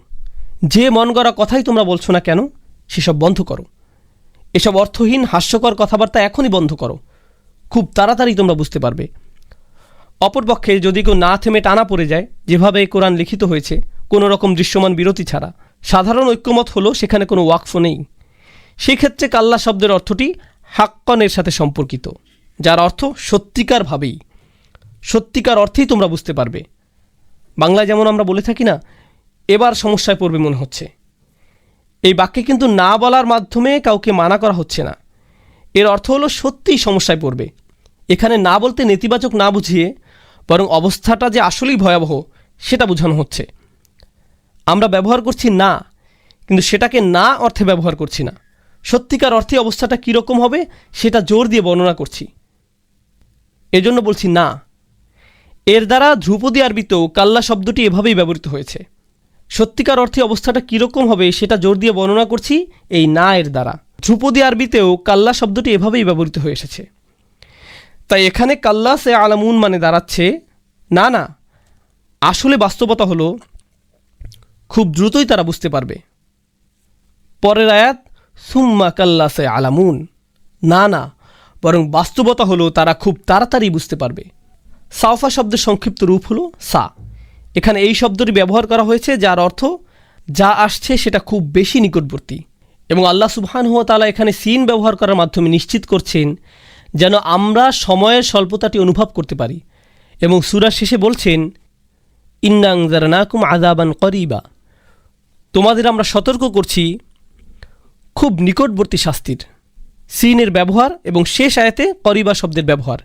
যে মন গড়া কথাই তোমরা বলছো না কেন সেসব বন্ধ করো। এসব অর্থহীন হাস্যকর কথাবার্তা এখনই বন্ধ করো, খুব তাড়াতাড়ি তোমরা বুঝতে পারবে। অপরপক্ষে যদি কেউ না থেমে টানা পড়ে যায়, যেভাবে এই কোরআন লিখিত হয়েছে, কোনো রকম দৃশ্যমান বিরতি ছাড়া, সাধারণ ঐক্যমত হলো সেখানে কোনো ওয়াকফ নেই। সেই ক্ষেত্রে কাল্লা শব্দের অর্থটি হাক্কনের সাথে সম্পর্কিত, যার অর্থ সত্যিকারভাবেই, সত্যিকার অর্থেই তোমরা বুঝতে পারবে। বাংলায় যেমন আমরা বলে থাকি না, এবার সমস্যায় পড়বে মনে হচ্ছে। এই বাক্যে কিন্তু না বলার মাধ্যমে কাউকে মানা করা হচ্ছে না। এর অর্থ হলো সত্যিই সমস্যায় পড়বে। এখানে না বলতে নেতিবাচক না বুঝিয়ে বরং অবস্থাটা যে আসলেই ভয়াবহ সেটা বোঝানো হচ্ছে। আমরা ব্যবহার করছি না, কিন্তু সেটাকে না অর্থে ব্যবহার করছি না। সত্যিকার অর্থে অবস্থাটা কীরকম হবে সেটা জোর দিয়ে বর্ণনা করছি, এজন্য বলছি না। এর দ্বারা ধ্রুপদী আরবিতেও কাল্লা শব্দটি এভাবেই ব্যবহৃত হয়েছে। সত্যিকার অর্থে অবস্থাটা কীরকম হবে সেটা জোর দিয়ে বর্ণনা করছি এই না এর দ্বারা। ধ্রুপদী আরবিতেও কাল্লা শব্দটি এভাবেই ব্যবহৃত হয়ে এসেছে। তাই এখানে কাল্লা সে আলামুন মানে দাঁড়াচ্ছে, না না, আসলে বাস্তবতা হলো খুব দ্রুতই তারা বুঝতে পারবে। পরের আয়াত, সুম্মা কাল্লা সে আলামুন, না না, বরং বাস্তবতা হলো তারা খুব তাড়াতাড়ি বুঝতে পারবে। সাওফা শব্দের সংক্ষিপ্ত রূপ হলো সা। এখানে এই শব্দটি ব্যবহার করা হয়েছে যার অর্থ যা আসছে সেটা খুব বেশি নিকটবর্তী, এবং আল্লাহ সুবহানাহু ওয়া তাআলা এখানে সিন ব্যবহার করার মাধ্যমে নিশ্চিত করছেন যেন আমরা সময়ের স্বল্পতাটি অনুভব করতে পারি। এবং সূরার শেষে বলছেন, ইন্না আনজারনাকুম আযাবান করিবা, তোমাদের আমরা সতর্ক করছি খুব নিকটবর্তী শাস্তির। সিনের ব্যবহার এবং শেষ আয়াতে করিবা শব্দের ব্যবহার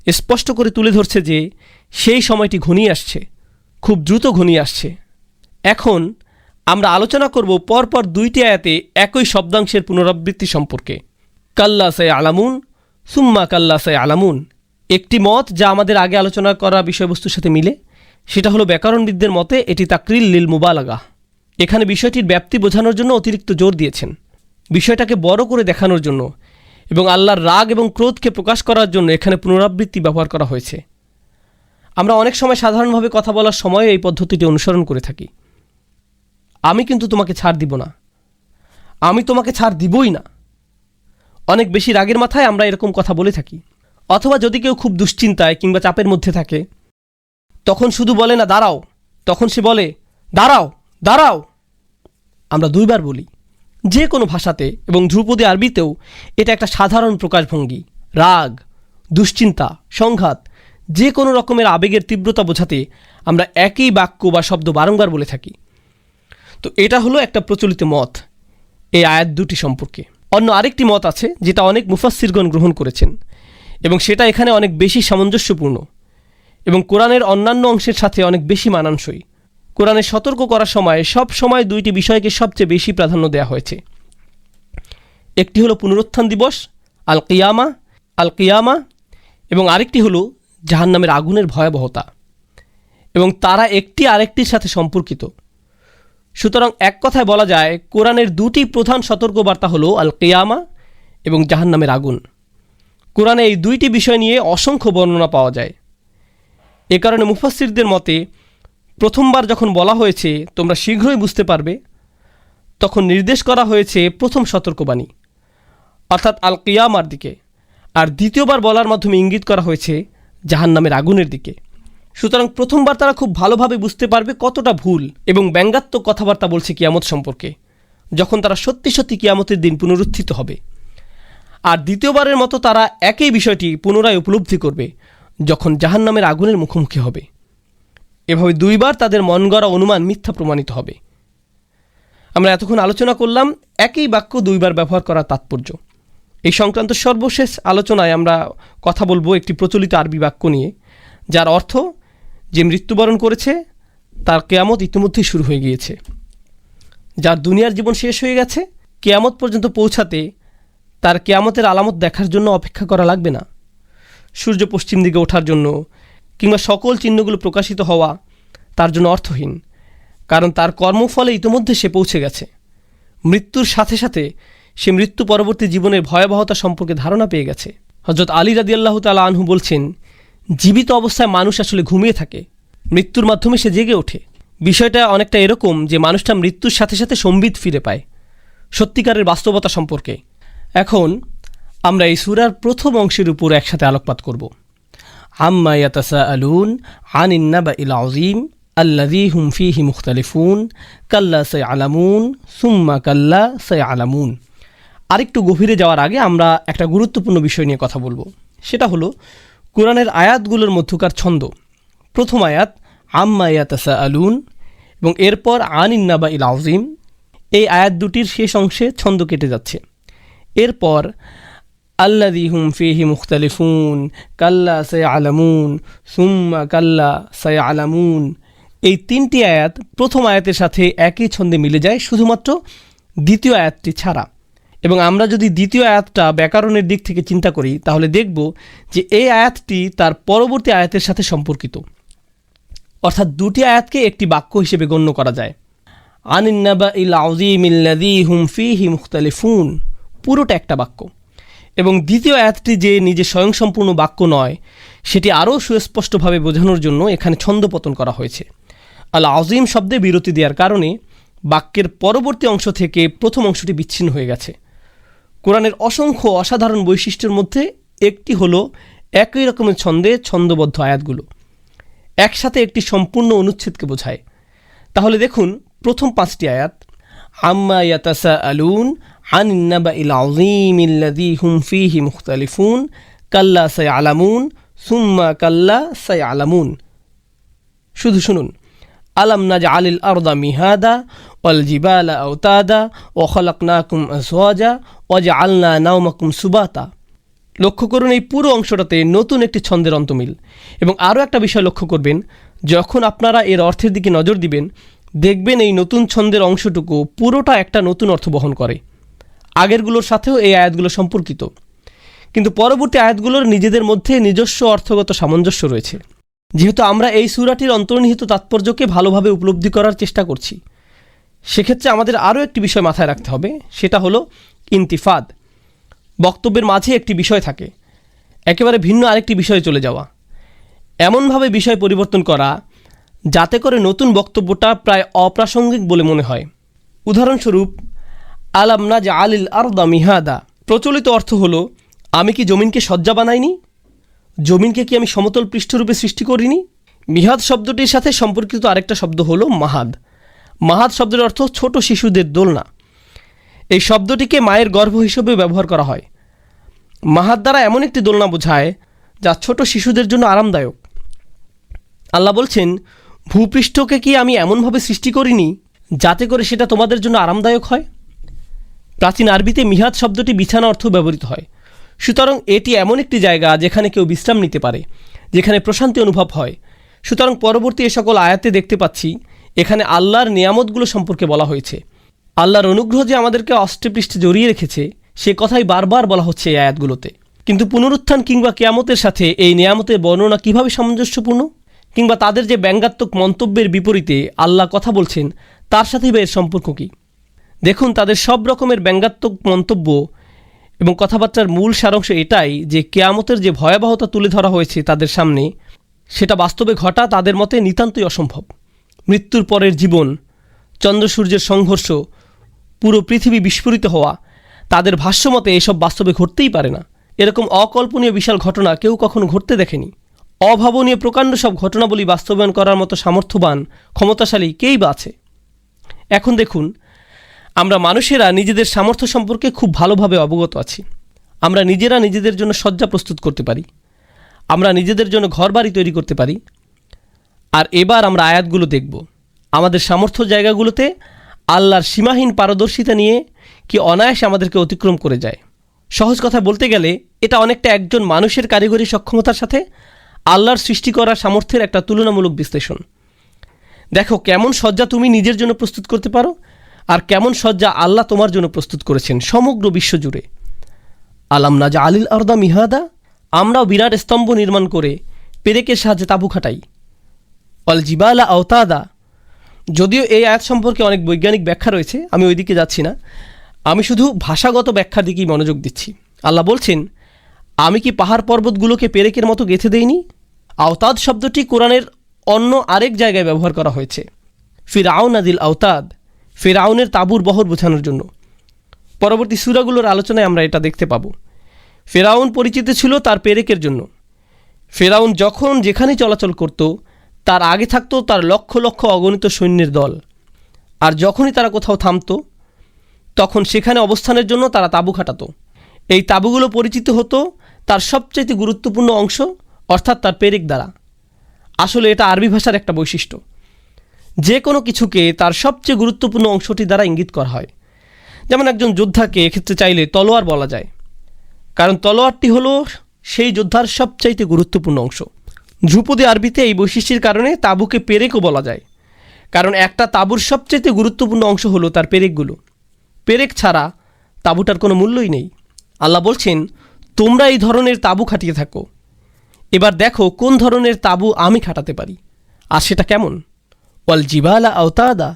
স্পষ্ট করে তুলে ধরছে যে সেই সময়টি ঘনিয়ে আসছে, খুব দ্রুত ঘনিয়ে আসছে। এখন আমরা আলোচনা করব পরপর দুইটি আয়াতে একই শব্দাংশের পুনরাবৃত্তি সম্পর্কে। কাল্লা সাই আলামুন, সুম্মা কাল্লা সাই আলামুন। একটি মত যা আমাদের আগে আলোচনা করা বিষয়বস্তুর সাথে মিলে, সেটা হলো ব্যাকরণবিদদের মতে এটি তাকরিল লিল মুবালাগা। এখানে বিষয়টির ব্যাপ্তি বোঝানোর জন্য অতিরিক্ত জোর দিয়েছেন, বিষয়টাকে বড় করে দেখানোর জন্য এবং আল্লাহর রাগ এবং ক্রোধকে প্রকাশ করার জন্য এখানে পুনরাবৃত্তি ব্যবহার করা হয়েছে। আমরা অনেক সময় সাধারণভাবে কথা বলার সময় এই পদ্ধতিটি অনুসরণ করে থাকি। আমি কিন্তু তোমাকে ছাড় দিব না, আমি তোমাকে ছাড় দিবই না। অনেক বেশি রাগের মাথায় আমরা এরকম কথা বলে থাকি। অথবা যদি কেউ খুব দুশ্চিন্তায় কিংবা চাপের মধ্যে থাকে, তখন শুধু বলে না দাঁড়াও, তখন সে বলে দাঁড়াও দাঁড়াও। আমরা দুইবার বলি যে কোনো ভাষাতে, এবং ধ্রুপদী আরবিতেও এটা একটা সাধারণ প্রকাশভঙ্গি। রাগ, দুশ্চিন্তা, সংঘাত, যে কোনো রকমের আবেগের তীব্রতা বোঝাতে আমরা একই বাক্য বা শব্দ বারংবার বলে থাকি। তো এটা হলো একটা প্রচলিত মত এই আয়াত দুটি সম্পর্কে। অন্য আরেকটি মত আছে যেটা অনেক মুফাসসিরগণ গ্রহণ করেছেন, এবং সেটা এখানে অনেক বেশি সামঞ্জস্যপূর্ণ এবং কোরআনের অন্যান্য অংশের সাথে অনেক বেশি মানানসই। কোরআনে সতর্ক করার সময় সব সময় দুইটি বিষয়কে সবচেয়ে বেশি প্রাধান্য দেওয়া হয়েছে। একটি হলো পুনরুত্থান দিবস, আল কিয়ামা, এবং আরেকটি হলো জাহান্নামের আগুনের ভয়াবহতা, এবং তারা একটি আরেকটির সাথে সম্পর্কিত। সুতরাং এক কথায় বলা যায় কোরআনের দুটি প্রধান সতর্কবার্তা হলো আল কিয়ামা এবং জাহান্নামের আগুন। কোরআনে এই দুইটি বিষয় নিয়ে অসংখ্য বর্ণনা পাওয়া যায়। এ কারণে মুফাসসিরদের মতে প্রথমবার যখন বলা হয়েছে তোমরা শীঘ্রই বুঝতে পারবে, তখন নির্দেশ করা হয়েছে প্রথম সতর্কবাণী অর্থাৎ আল কিয়ামার দিকে, আর দ্বিতীয়বার বলার মাধ্যমে ইঙ্গিত করা হয়েছে জাহান্নামের আগুনের দিকে। সুতরাং প্রথমবার তারা খুব ভালোভাবে বুঝতে পারবে কতটা ভুল এবং ব্যঙ্গাত্মক কথাবার্তা বলছে কিয়ামত সম্পর্কে, যখন তারা সত্যি সত্যি কিয়ামতের দিন পুনরুত্থিত হবে। আর দ্বিতীয়বারের মতো তারা একই বিষয়টি পুনরায় উপলব্ধি করবে যখন জাহান্নামের আগুনের মুখোমুখি হবে। এভাবে দুইবার তাদের মন গড়া অনুমান মিথ্যা প্রমাণিত হবে। আমরা এতক্ষণ আলোচনা করলাম একই বাক্য দুইবার ব্যবহার করার তাৎপর্য। এই সংক্রান্ত সর্বশেষ আলোচনায় আমরা কথা বলবো একটি প্রচলিত আরবি বাক্য নিয়ে, যার অর্থ যে মৃত্যুবরণ করেছে তার কেয়ামত ইতিমধ্যেই শুরু হয়ে গিয়েছে। যার দুনিয়ার জীবন শেষ হয়ে গেছে, কেয়ামত পর্যন্ত পৌঁছাতে তার কেয়ামতের আলামত দেখার জন্য অপেক্ষা করা লাগবে না। সূর্য পশ্চিম দিকে ওঠার জন্য কিংবা সকল চিহ্নগুলো প্রকাশিত হওয়া তার জন্য অর্থহীন, কারণ তার কর্মফলে ইতিমধ্যে সে পৌঁছে গেছে। মৃত্যুর সাথে সাথে সে মৃত্যু পরবর্তী জীবনের ভয়াবহতা সম্পর্কে ধারণা পেয়ে গেছে। হযরত আলী রাদিয়াল্লাহু তাআলা আনহু বলছেন, জীবিত অবস্থায় মানুষ আসলে ঘুমিয়ে থাকে, মৃত্যুর মাধ্যমে সে জেগে ওঠে। বিষয়টা অনেকটা এরকম যে মানুষটা মৃত্যুর সাথে সাথে সম্বিত ফিরে পায়, সত্যিকারের বাস্তবতা সম্পর্কে। এখন আমরা এই সূরার প্রথম অংশের উপর একসাথে আলোকপাত করব। আম্মা ইয়াতাসাআলুন আনিন নাবাইল আযীম আল্লাযী হুম ফীহি মুখতালিফুন কাল্লা সায়ালামুন সুম্মা কাল্লা সায়ালামুন। আরেকটু গভীরে যাওয়ার আগে আমরা একটা গুরুত্বপূর্ণ বিষয় নিয়ে কথা বলবো। সেটা হলো কোরআনের আয়াতগুলোর মধ্যকার ছন্দ। প্রথম আয়াত আম্মা ইয়াতাসাআলুন এবং এরপর আনিন নাবাইল আযীম, এই আয়াত দুটির শেষ অংশে ছন্দ কেটে যাচ্ছে। এরপর আল্লাযী হুম ফীহি মুখতালিফুন কাল্লা সায়ালামুন সুম্মা কাল্লা সায়ালামুন, এই তিনটি আয়াত প্রথম আয়াতের সাথে একই ছন্দে মিলে যায়, শুধুমাত্র দ্বিতীয় আয়াতটি ছাড়া। এবং আমরা যদি দ্বিতীয় আয়াতটা ব্যাকরণের দিক থেকে চিন্তা করি, তাহলে দেখব যে এই আয়াতটি তার পরবর্তী আয়াতের সাথে সম্পর্কিত, অর্থাৎ দুটি আয়াতকে একটি বাক্য হিসেবে গণ্য করা যায়। আনিন নাবাইল আযীমিল্লাযী হুম ফীহি মুখতালিফুন পুরোটা একটা বাক্য, এবং দ্বিতীয় আয়াতটি যে নিজে স্বয়ংসম্পূর্ণ বাক্য নয়, সেটি আরও সুস্পষ্টভাবে বোঝানোর জন্য এখানে ছন্দপতন করা হয়েছে। আল আযীম শব্দে বিরতি দেওয়ার কারণে বাক্যের পরবর্তী অংশ থেকে প্রথম অংশটি বিচ্ছিন্ন হয়ে গেছে। কোরআনের অসংখ্য অসাধারণ বৈশিষ্ট্যের মধ্যে একটি হলো একই রকমের ছন্দে ছন্দবদ্ধ আয়াতগুলো একসাথে একটি সম্পূর্ণ অনুচ্ছেদকে বোঝায়। তাহলে দেখুন প্রথম পাঁচটি আয়াত, আম্মা ইয়াতাসাআলুন আনিন নাবাইল আযীমিল্লাযী হুম ফীহি মুখতালিফুন কাল্লা সায়ালামুন সুম্মা কাল্লা সায়ালামুন। শুধু শুনুন, আলাম নাজআলিল আরদা মিহাদা ওয়াল জিবালা আওতাদা ওয়া খালাকনাকুম আজওয়াজা ওয়া জাআলনা নাওমাকুম সুবাতা। লক্ষ্য করুন, এই পুরো অংশটাতে নতুন একটি ছন্দের অন্তমিল। এবং আরও একটা বিষয় লক্ষ্য করবেন, যখন আপনারা এর অর্থের দিকে নজর দিবেন, দেখবেন এই নতুন ছন্দের অংশটুকু পুরোটা একটা নতুন অর্থ বহন করে। আগেরগুলোর সাথেও এই আয়াতগুলো সম্পর্কিত, কিন্তু পরবর্তী আয়াতগুলোর নিজেদের মধ্যে নিজস্ব অর্থগত সামঞ্জস্য রয়েছে। যেহেতু আমরা এই সূরাটির অন্তর্নিহিত তাৎপর্যকে ভালোভাবে উপলব্ধি করার চেষ্টা করছি, সেক্ষেত্রে আমাদের আরও একটি বিষয় মাথায় রাখতে হবে, সেটা হলো ইন্তিফাদ। বক্তব্যের মাঝে একটি বিষয় থাকে, একেবারে ভিন্ন আরেকটি বিষয়ে চলে যাওয়া, এমনভাবে বিষয় পরিবর্তন করা যাতে করে নতুন বক্তব্যটা প্রায় অপ্রাসঙ্গিক বলে মনে হয়। উদাহরণস্বরূপ, আলাম নাজআলিল আরদা মিহাদা, প্রচলিত অর্থ হলো, আমি কি জমিনকে শয্যা বানাইনি? জমিনকে কি আমি সমতল পৃষ্ঠরূপে সৃষ্টি করিনি? মিহাদ শব্দটির সাথে সম্পর্কিত আরেকটা শব্দ হলো মাহাদ। মাহাদ শব্দের অর্থ ছোট শিশুদের দোলনা। এই শব্দটিকে মায়ের গর্ভ হিসেবে ব্যবহার করা হয়। মাহাদ দ্বারা এমন একটি দোলনা বোঝায় যা ছোট শিশুদের জন্য আরামদায়ক। আল্লাহ বলছেন, ভূপৃষ্ঠকে কি আমি এমনভাবে সৃষ্টি করিনি যাতে করে সেটা তোমাদের জন্য আরামদায়ক হয়? প্রাচীন আরবিতে মিহাদ শব্দটি বিছানা অর্থ ব্যবহৃত হয়। সুতরাং এটি এমন একটি জায়গা যেখানে কেউ বিশ্রাম নিতে পারে, যেখানে প্রশান্তি অনুভব হয়। সুতরাং পরবর্তী এ সকল আয়াতে দেখতে পাচ্ছি এখানে আল্লাহর নিয়ামতগুলো সম্পর্কে বলা হয়েছে। আল্লাহর অনুগ্রহ যে আমাদেরকে অষ্টপৃষ্ঠে জড়িয়ে রেখেছে, সে কথাই বারবার বলা হচ্ছে এই আয়াতগুলোতে। কিন্তু পুনরুত্থান কিংবা কিয়ামতের সাথে এই নিয়ামতের বর্ণনা কিভাবে সামঞ্জস্যপূর্ণ, কিংবা তাদের যে ব্যঙ্গাত্মক মন্তব্যের বিপরীতে আল্লাহ কথা বলছেন, তার সাথেই বা এর সম্পর্ক কী? দেখুন, তাদের সব রকমের ব্যঙ্গাত্মক মন্তব্য এবং কথাবার্তার মূল সারাংশ এটাই যে কিয়ামতের যে ভয়াবহতা তুলে ধরা হয়েছে তাদের সামনে, সেটা বাস্তবে ঘটা তাদের মতে নিতান্তই অসম্ভব। মৃত্যুর পরের জীবন, চন্দ্র সূর্যের সংঘর্ষ, পুরো পৃথিবী বিস্ফোরিত হওয়া, তাদের ভাষ্যমতে এসব বাস্তবে ঘটতেই পারে না। এরকম অকল্পনীয় বিশাল ঘটনা কেউ কখনো ঘটতে দেখেনি। অভাবনীয় প্রকাণ্ড সব ঘটনাবলী বাস্তবায়ন করার মতো সামর্থ্যবান, ক্ষমতাশালী কেই বা আছে? এখন দেখুন, আমরা মানুষেরা নিজেদের সামর্থ্য সম্পর্কে খুব ভালোভাবে অবগত আছি। আমরা নিজেরা নিজেদের জন্য শয্যা প্রস্তুত করতে পারি, আমরা নিজেদের জন্য ঘরবাড়ি তৈরি করতে পারি। আর এবার আমরা আয়াতগুলো দেখব, আমাদের সামর্থ্য জায়গাগুলোতে আল্লাহর সীমাহীন পারদর্শিতা নিয়ে কি অনায়াসে আমাদেরকে অতিক্রম করে যায়। সহজ কথা বলতে গেলে এটা অনেকটা একজন মানুষের কারিগরি সক্ষমতার সাথে আল্লাহর সৃষ্টি করার সামর্থ্যের একটা তুলনামূলক বিশ্লেষণ। দেখো কেমন শয্যা তুমি নিজের জন্য প্রস্তুত করতে পারো, আর কেমন শয্যা আল্লাহ তোমার জন্য প্রস্তুত করেছেন সমগ্র বিশ্ব জুড়ে। আলাম নাজআলিল আরদা মিহাদা, আমরাও বিরাট স্তম্ভ নির্মাণ করে পেরেকের সাহায্যে তাঁবু খাটাই। ওয়াল জিবালা আওতাদা, যদিও এই আয়াত সম্পর্কে অনেক বৈজ্ঞানিক ব্যাখ্যা রয়েছে, আমি ওই দিকে যাচ্ছি না, আমি শুধু ভাষাগত ব্যাখ্যার দিকেই মনোযোগ দিচ্ছি। আল্লাহ বলছেন, আমি কি পাহাড় পর্বতগুলোকে পেরেকের মতো গেঁথে দেইনি? আওতাদ শব্দটি কোরআনের অন্য আরেক জায়গায় ব্যবহার করা হয়েছে, ফিরআউন আদিল আওতাদ, ফিরআউনের তাঁবুর বহর বোঝানোর জন্য। পরবর্তী সূরাগুলোর আলোচনায় আমরা এটা দেখতে পাব। ফিরআউন পরিচিত ছিল তার পেরেকের জন্য। ফিরআউন যখন যেখানে চলাচল করত, তার আগে থাকতো তার লক্ষ লক্ষ অগণিত সৈন্যের দল, আর যখনই তারা কোথাও থামতো, তখন সেখানে অবস্থানের জন্য তারা তাঁবু খাটাতো। এই তাঁবুগুলো পরিচিত হতো তার সবচেয়ে গুরুত্বপূর্ণ অংশ, অর্থাৎ তার পেরেক দ্বারা। আসলে এটা আরবি ভাষার একটা বৈশিষ্ট্য, যে কোনো কিছুকে তার সবচেয়ে গুরুত্বপূর্ণ অংশটি দ্বারা ইঙ্গিত করা হয়। যেমন একজন যোদ্ধাকে এক্ষেত্রে চাইলে তলোয়ার বলা যায়, কারণ তলোয়ারটি হলো সেই যোদ্ধার সবচাইতে গুরুত্বপূর্ণ অংশ। ধ্রুপদী আরবিতে এই বৈশিষ্ট্যের কারণে তাঁবুকে পেরেকও বলা যায়, কারণ একটা তাঁবুর সবচাইতে গুরুত্বপূর্ণ অংশ হলো তার পেরেকগুলো। পেরেক ছাড়া তাঁবুটার কোনো মূল্যই নেই। আল্লাহ বলছেন, তোমরা এই ধরনের তাঁবু খাটিয়ে থাকো, এবার দেখো কোন ধরনের তাঁবু আমি খাটাতে পারি, আর সেটা কেমন। ওয়াল জিবালা আওতাদা,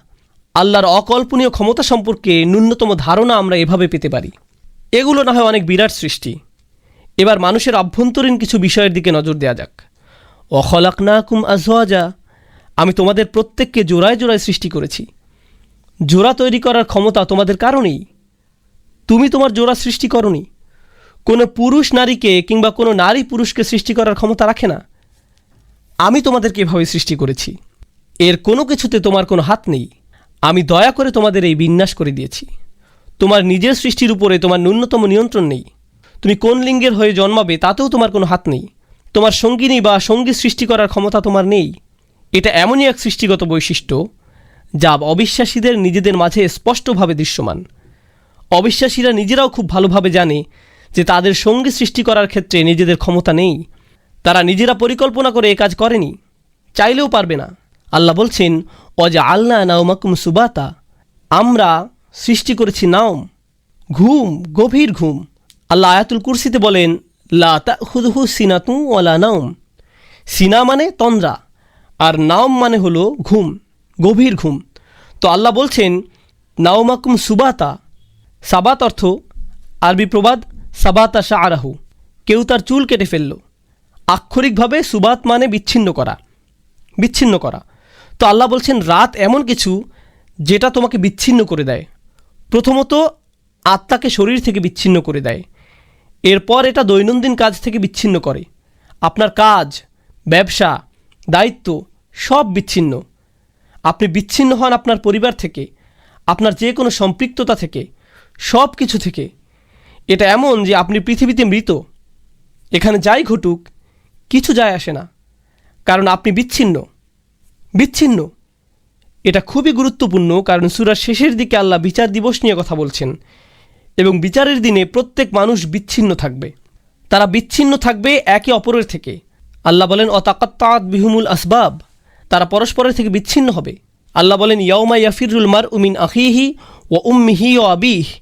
আল্লাহর অকল্পনীয় ক্ষমতা সম্পর্কে ন্যূনতম ধারণা আমরা এভাবে পেতে পারি। এগুলো না হয় অনেক বিরাট সৃষ্টি। এবার মানুষের অভ্যন্তরীণ কিছু বিষয়ের দিকে নজর দেওয়া যাক। ওয়া খালাকনাকুম আজওয়াজা, আমি তোমাদের প্রত্যেককে জোড়ায় জোড়ায় সৃষ্টি করেছি। জোড়া তৈরি করার ক্ষমতা তোমাদের কারণেই, তুমি তোমার জোড়া সৃষ্টি করনি। কোনো পুরুষ নারীকে কিংবা কোনো নারী পুরুষকে সৃষ্টি করার ক্ষমতা রাখে না। আমি তোমাদেরকে এভাবে সৃষ্টি করেছি, এর কোনো কিছুতে তোমার কোনো হাত নেই। আমি দয়া করে তোমাদের এই বিন্যাস করে দিয়েছি। তোমার নিজের সৃষ্টির উপরে তোমার ন্যূনতম নিয়ন্ত্রণ নেই। তুমি কোন লিঙ্গের হয়ে জন্মাবে তাতেও তোমার কোনো হাত নেই। তোমার সঙ্গিনী বা সঙ্গী সৃষ্টি করার ক্ষমতা তোমার নেই। এটা এমনই এক সৃষ্টিগত বৈশিষ্ট্য যা অবিশ্বাসীদের নিজেদের মাঝে স্পষ্টভাবে দৃশ্যমান। অবিশ্বাসীরা নিজেরাও খুব ভালোভাবে জানে যে তাদের সঙ্গী সৃষ্টি করার ক্ষেত্রে নিজেদের ক্ষমতা নেই। তারা নিজেরা পরিকল্পনা করে এ কাজ করেনি, চাইলেও পারবে না। আল্লাহ বলছেন, ওয়াজআলনা নাওমাকুম সুবাতা, আমরা সৃষ্টি করেছি নাওম, ঘুম, গভীর ঘুম। আল্লাহ আয়াতুল কুরসিতে বলেন, লা তাখুযুহু সিনাতুন ওয়ালা নাওম। সিনা মানে তন্দ্রা, আর নাওম মানে হলো ঘুম, গভীর ঘুম। তো আল্লাহ বলছেন নাওমাকুম সুবাতা। সাবাত অর্থ আরবি প্রবাদ সাবাতা শাআরাহু, কেউ তার চুল কেটে ফেলল। আক্ষরিকভাবে সুবাত মানে বিচ্ছিন্ন করা, বিচ্ছিন্ন করা। তো আল্লাহ বলছেন রাত এমন কিছু যেটা তোমাকে বিচ্ছিন্ন করে দেয়। প্রথমত আত্মাকে শরীর থেকে বিচ্ছিন্ন করে দেয়, এরপর এটা দৈনন্দিন কাজ থেকে বিচ্ছিন্ন করে। আপনার কাজ, ব্যবসা, দায়িত্ব সব বিচ্ছিন্ন। আপনি বিচ্ছিন্ন হন আপনার পরিবার থেকে, আপনার যে কোনো সম্পৃক্ততা থেকে, সব কিছু থেকে। এটা এমন যে আপনি পৃথিবীতে মৃত। এখানে যাই ঘটুক কিছু যায় আসে না, কারণ আপনি বিচ্ছিন্ন, বিচ্ছিন্ন। এটা খুবই গুরুত্বপূর্ণ, কারণ সূরার শেষের দিকে আল্লাহ বিচার দিবস নিয়ে কথা বলছেন, এবং বিচারের দিনে প্রত্যেক মানুষ বিচ্ছিন্ন থাকবে। তারা বিচ্ছিন্ন থাকবে একে অপরের থেকে। আল্লাহ বলেন অতাকাত্তাআত বিহুমুল আসবাব, তারা পরস্পরের থেকে বিচ্ছিন্ন হবে। আল্লাহ বলেন ইয়াউমা ইয়াফিরুল মারউ মিন আখিহি ওয়া উম্মিহি ওয়া আবিহি,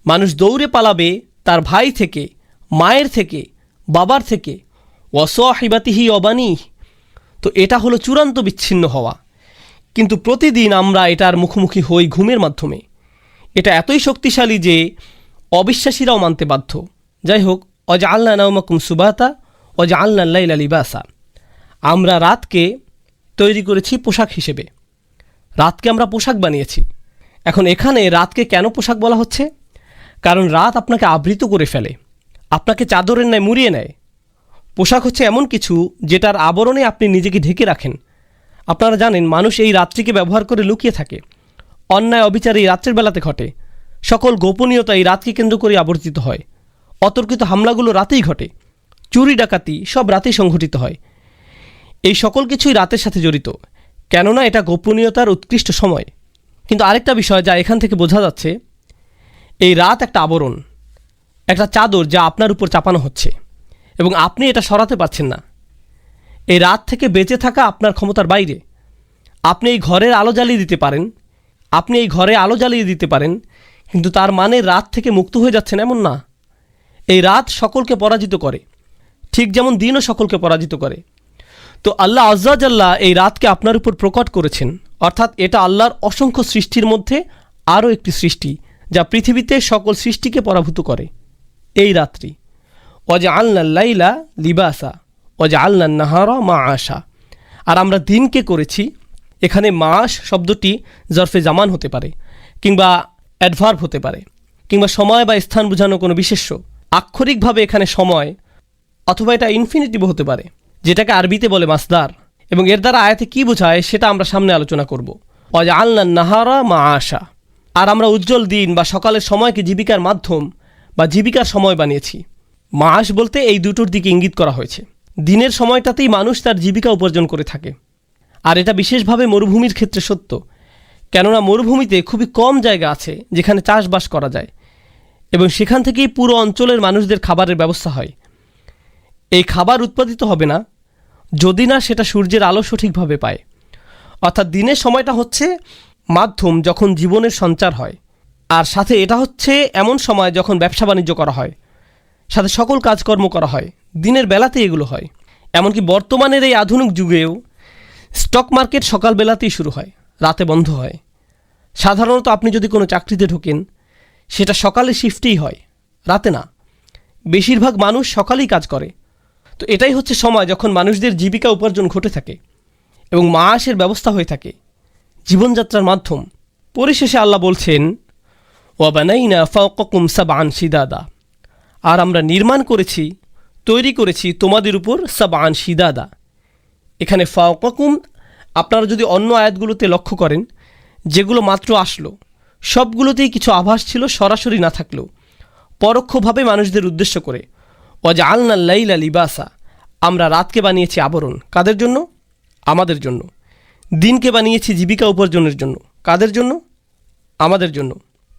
মানুষ দৌড়ে পালাবে তার ভাই থেকে, মায়ের থেকে, বাবার থেকে, ওয়া সাহিবাতিহি ওয়া বানিহি। তো এটা হলো চূড়ান্ত বিচ্ছিন্ন হওয়া। কিন্তু প্রতিদিন আমরা এটার মুখোমুখি হই ঘুমের মাধ্যমে। এটা এতই শক্তিশালী যে অবিশ্বাসীরাও মানতে বাধ্য। যাই হোক, ওয়াজআলনা নাওমাকুম সুবাতা ওয়াজআলনা আল-লাইলা লিবাসা, আমরা রাতকে তৈরি করেছি পোশাক হিসেবে। রাতকে আমরা পোশাক বানিয়েছি। এখন এখানে রাতকে কেন পোশাক বলা হচ্ছে? কারণ রাত আপনাকে আবৃত করে ফেলে, আপনাকে চাদরের ন্যায় মুড়িয়ে নেয়। পোশাক হচ্ছে এমন কিছু যেটার আবরণে আপনি নিজেকে ঢেকে রাখেন। আপনারা জানেন মানুষ এই রাত্রিকে ব্যবহার করে লুকিয়ে থাকে। অন্যায় অবিচার এই রাত্রের বেলাতে ঘটে। সকল গোপনীয়তা এই রাতকে কেন্দ্র করে আবর্তিত হয়। অতর্কিত হামলাগুলো রাতেই ঘটে। চুরি ডাকাতি সব রাতেই সংঘটিত হয়। এই সকল কিছুই রাতের সাথে জড়িত, কেননা এটা গোপনীয়তার উৎকৃষ্ট সময়। কিন্তু আরেকটা বিষয় যা এখান থেকে বোঝা যাচ্ছে, এই রাত একটা আবরণ, একটা চাদর যা আপনার উপর চাপানো হচ্ছে, এবং আপনি এটা সরাতে পারছেন না। এই রাত থেকে বেঁচে থাকা আপনার ক্ষমতার বাইরে। আপনি এই ঘরের আলো জ্বালিয়ে দিতে পারেন, আপনি এই ঘরে আলো জ্বালিয়ে দিতে পারেন, কিন্তু তার মানে রাত থেকে মুক্ত হয়ে যাচ্ছেন এমন না। এই রাত সকলকে পরাজিত করে, ঠিক যেমন দিনও সকলকে পরাজিত করে। তো আল্লাহ আজ্জা জাল্লা এই রাতকে আপনার উপর প্রকট করেছেন, অর্থাৎ এটা আল্লাহর অসংখ্য সৃষ্টির মধ্যে আরও একটি সৃষ্টি যা পৃথিবীতে সকল সৃষ্টিকে পরাভূত করে। এই রাত্রি ওয়াজআলনা আল-লাইলা লিবাসা ওয়াজআলনা আন-নাহারা মাআশা, আর আমরা দিনকে করেছি। এখানে মাস শব্দটি জরফে জামান হতে পারে, কিংবা অ্যাডভার্ব হতে পারে, কিংবা সময় বা স্থান বোঝানো কোনো বিশেষ্য। আক্ষরিকভাবে এখানে সময়, অথবা এটা ইনফিনিটিভ হতে পারে, যেটাকে আরবিতে বলে মাসদার। এবং এর দ্বারা আয়াতে কী বোঝায় সেটা আমরা সামনে আলোচনা করব। ওয়াজআলনা আন-নাহারা মাআশা, আর আমরা উজ্জ্বল দিন বা সকালের সময়কে জীবিকার মাধ্যম বা জীবিকার সময় বানিয়েছি। মাস বলতে এই দুটোর দিকে ইঙ্গিত করা হয়েছে। দিনের সময়টাতেই মানুষ তার জীবিকা উপার্জন করে থাকে, আর এটা বিশেষভাবে মরুভূমির ক্ষেত্রে সত্য, কেননা মরুভূমিতে খুবই কম জায়গা আছে যেখানে চাষবাস করা যায়, এবং সেখান থেকেই পুরো অঞ্চলের মানুষদের খাবারের ব্যবস্থা হয়। এই খাবার উৎপাদিত হবে না যদি না সেটা সূর্যের আলো সঠিকভাবে পায়। অর্থাৎ দিনের সময়টা হচ্ছে মাধ্যম যখন জীবনের সঞ্চার হয়, আর সাথে এটা হচ্ছে এমন সময় যখন ব্যবসা বাণিজ্য করা হয়, সাথে সকল কাজকর্ম করা হয়। দিনের বেলাতে এগুলো হয়। এমনকি বর্তমানের এই আধুনিক যুগেও স্টক মার্কেট সকালবেলাতেই শুরু হয়, রাতে বন্ধ হয়। সাধারণত আপনি যদি কোনো চাকরিতে ঢোকেন সেটা সকালে শিফটেই হয়, রাতে না। বেশিরভাগ মানুষ সকালেই কাজ করে। তো এটাই হচ্ছে সময় যখন মানুষদের জীবিকা উপার্জন ঘটে থাকে এবং মাসের ব্যবস্থা হয়ে থাকে, জীবনযাত্রার মাধ্যম। পরিশেষে আল্লাহ বলছেন ওয়াবানাইনা ফাওকাকুম সাবআন শিদাদা, আর আমরা নির্মাণ করেছি, তৈরি করেছি তোমাদের উপর সাবআন শিদাদা। এখানে ফাওকাকুম আপনারা যদি অন্য আয়াতগুলোতে লক্ষ্য করেন, যেগুলো মাত্র আসলো সবগুলোতেই কিছু আভাস ছিল সরাসরি না থাকলেও। পরোক্ষভাবে মানুষদের উদ্দেশ্য করে। ওয়াজআলনা লাইলা লিবাসা, আমরা রাতকে বানিয়েছি আবরণ। কাদের জন্য? আমাদের জন্য। দিনকে বানিয়েছি জীবিকা উপার্জনের জন্য। কাদের জন্য? আমাদের জন্য।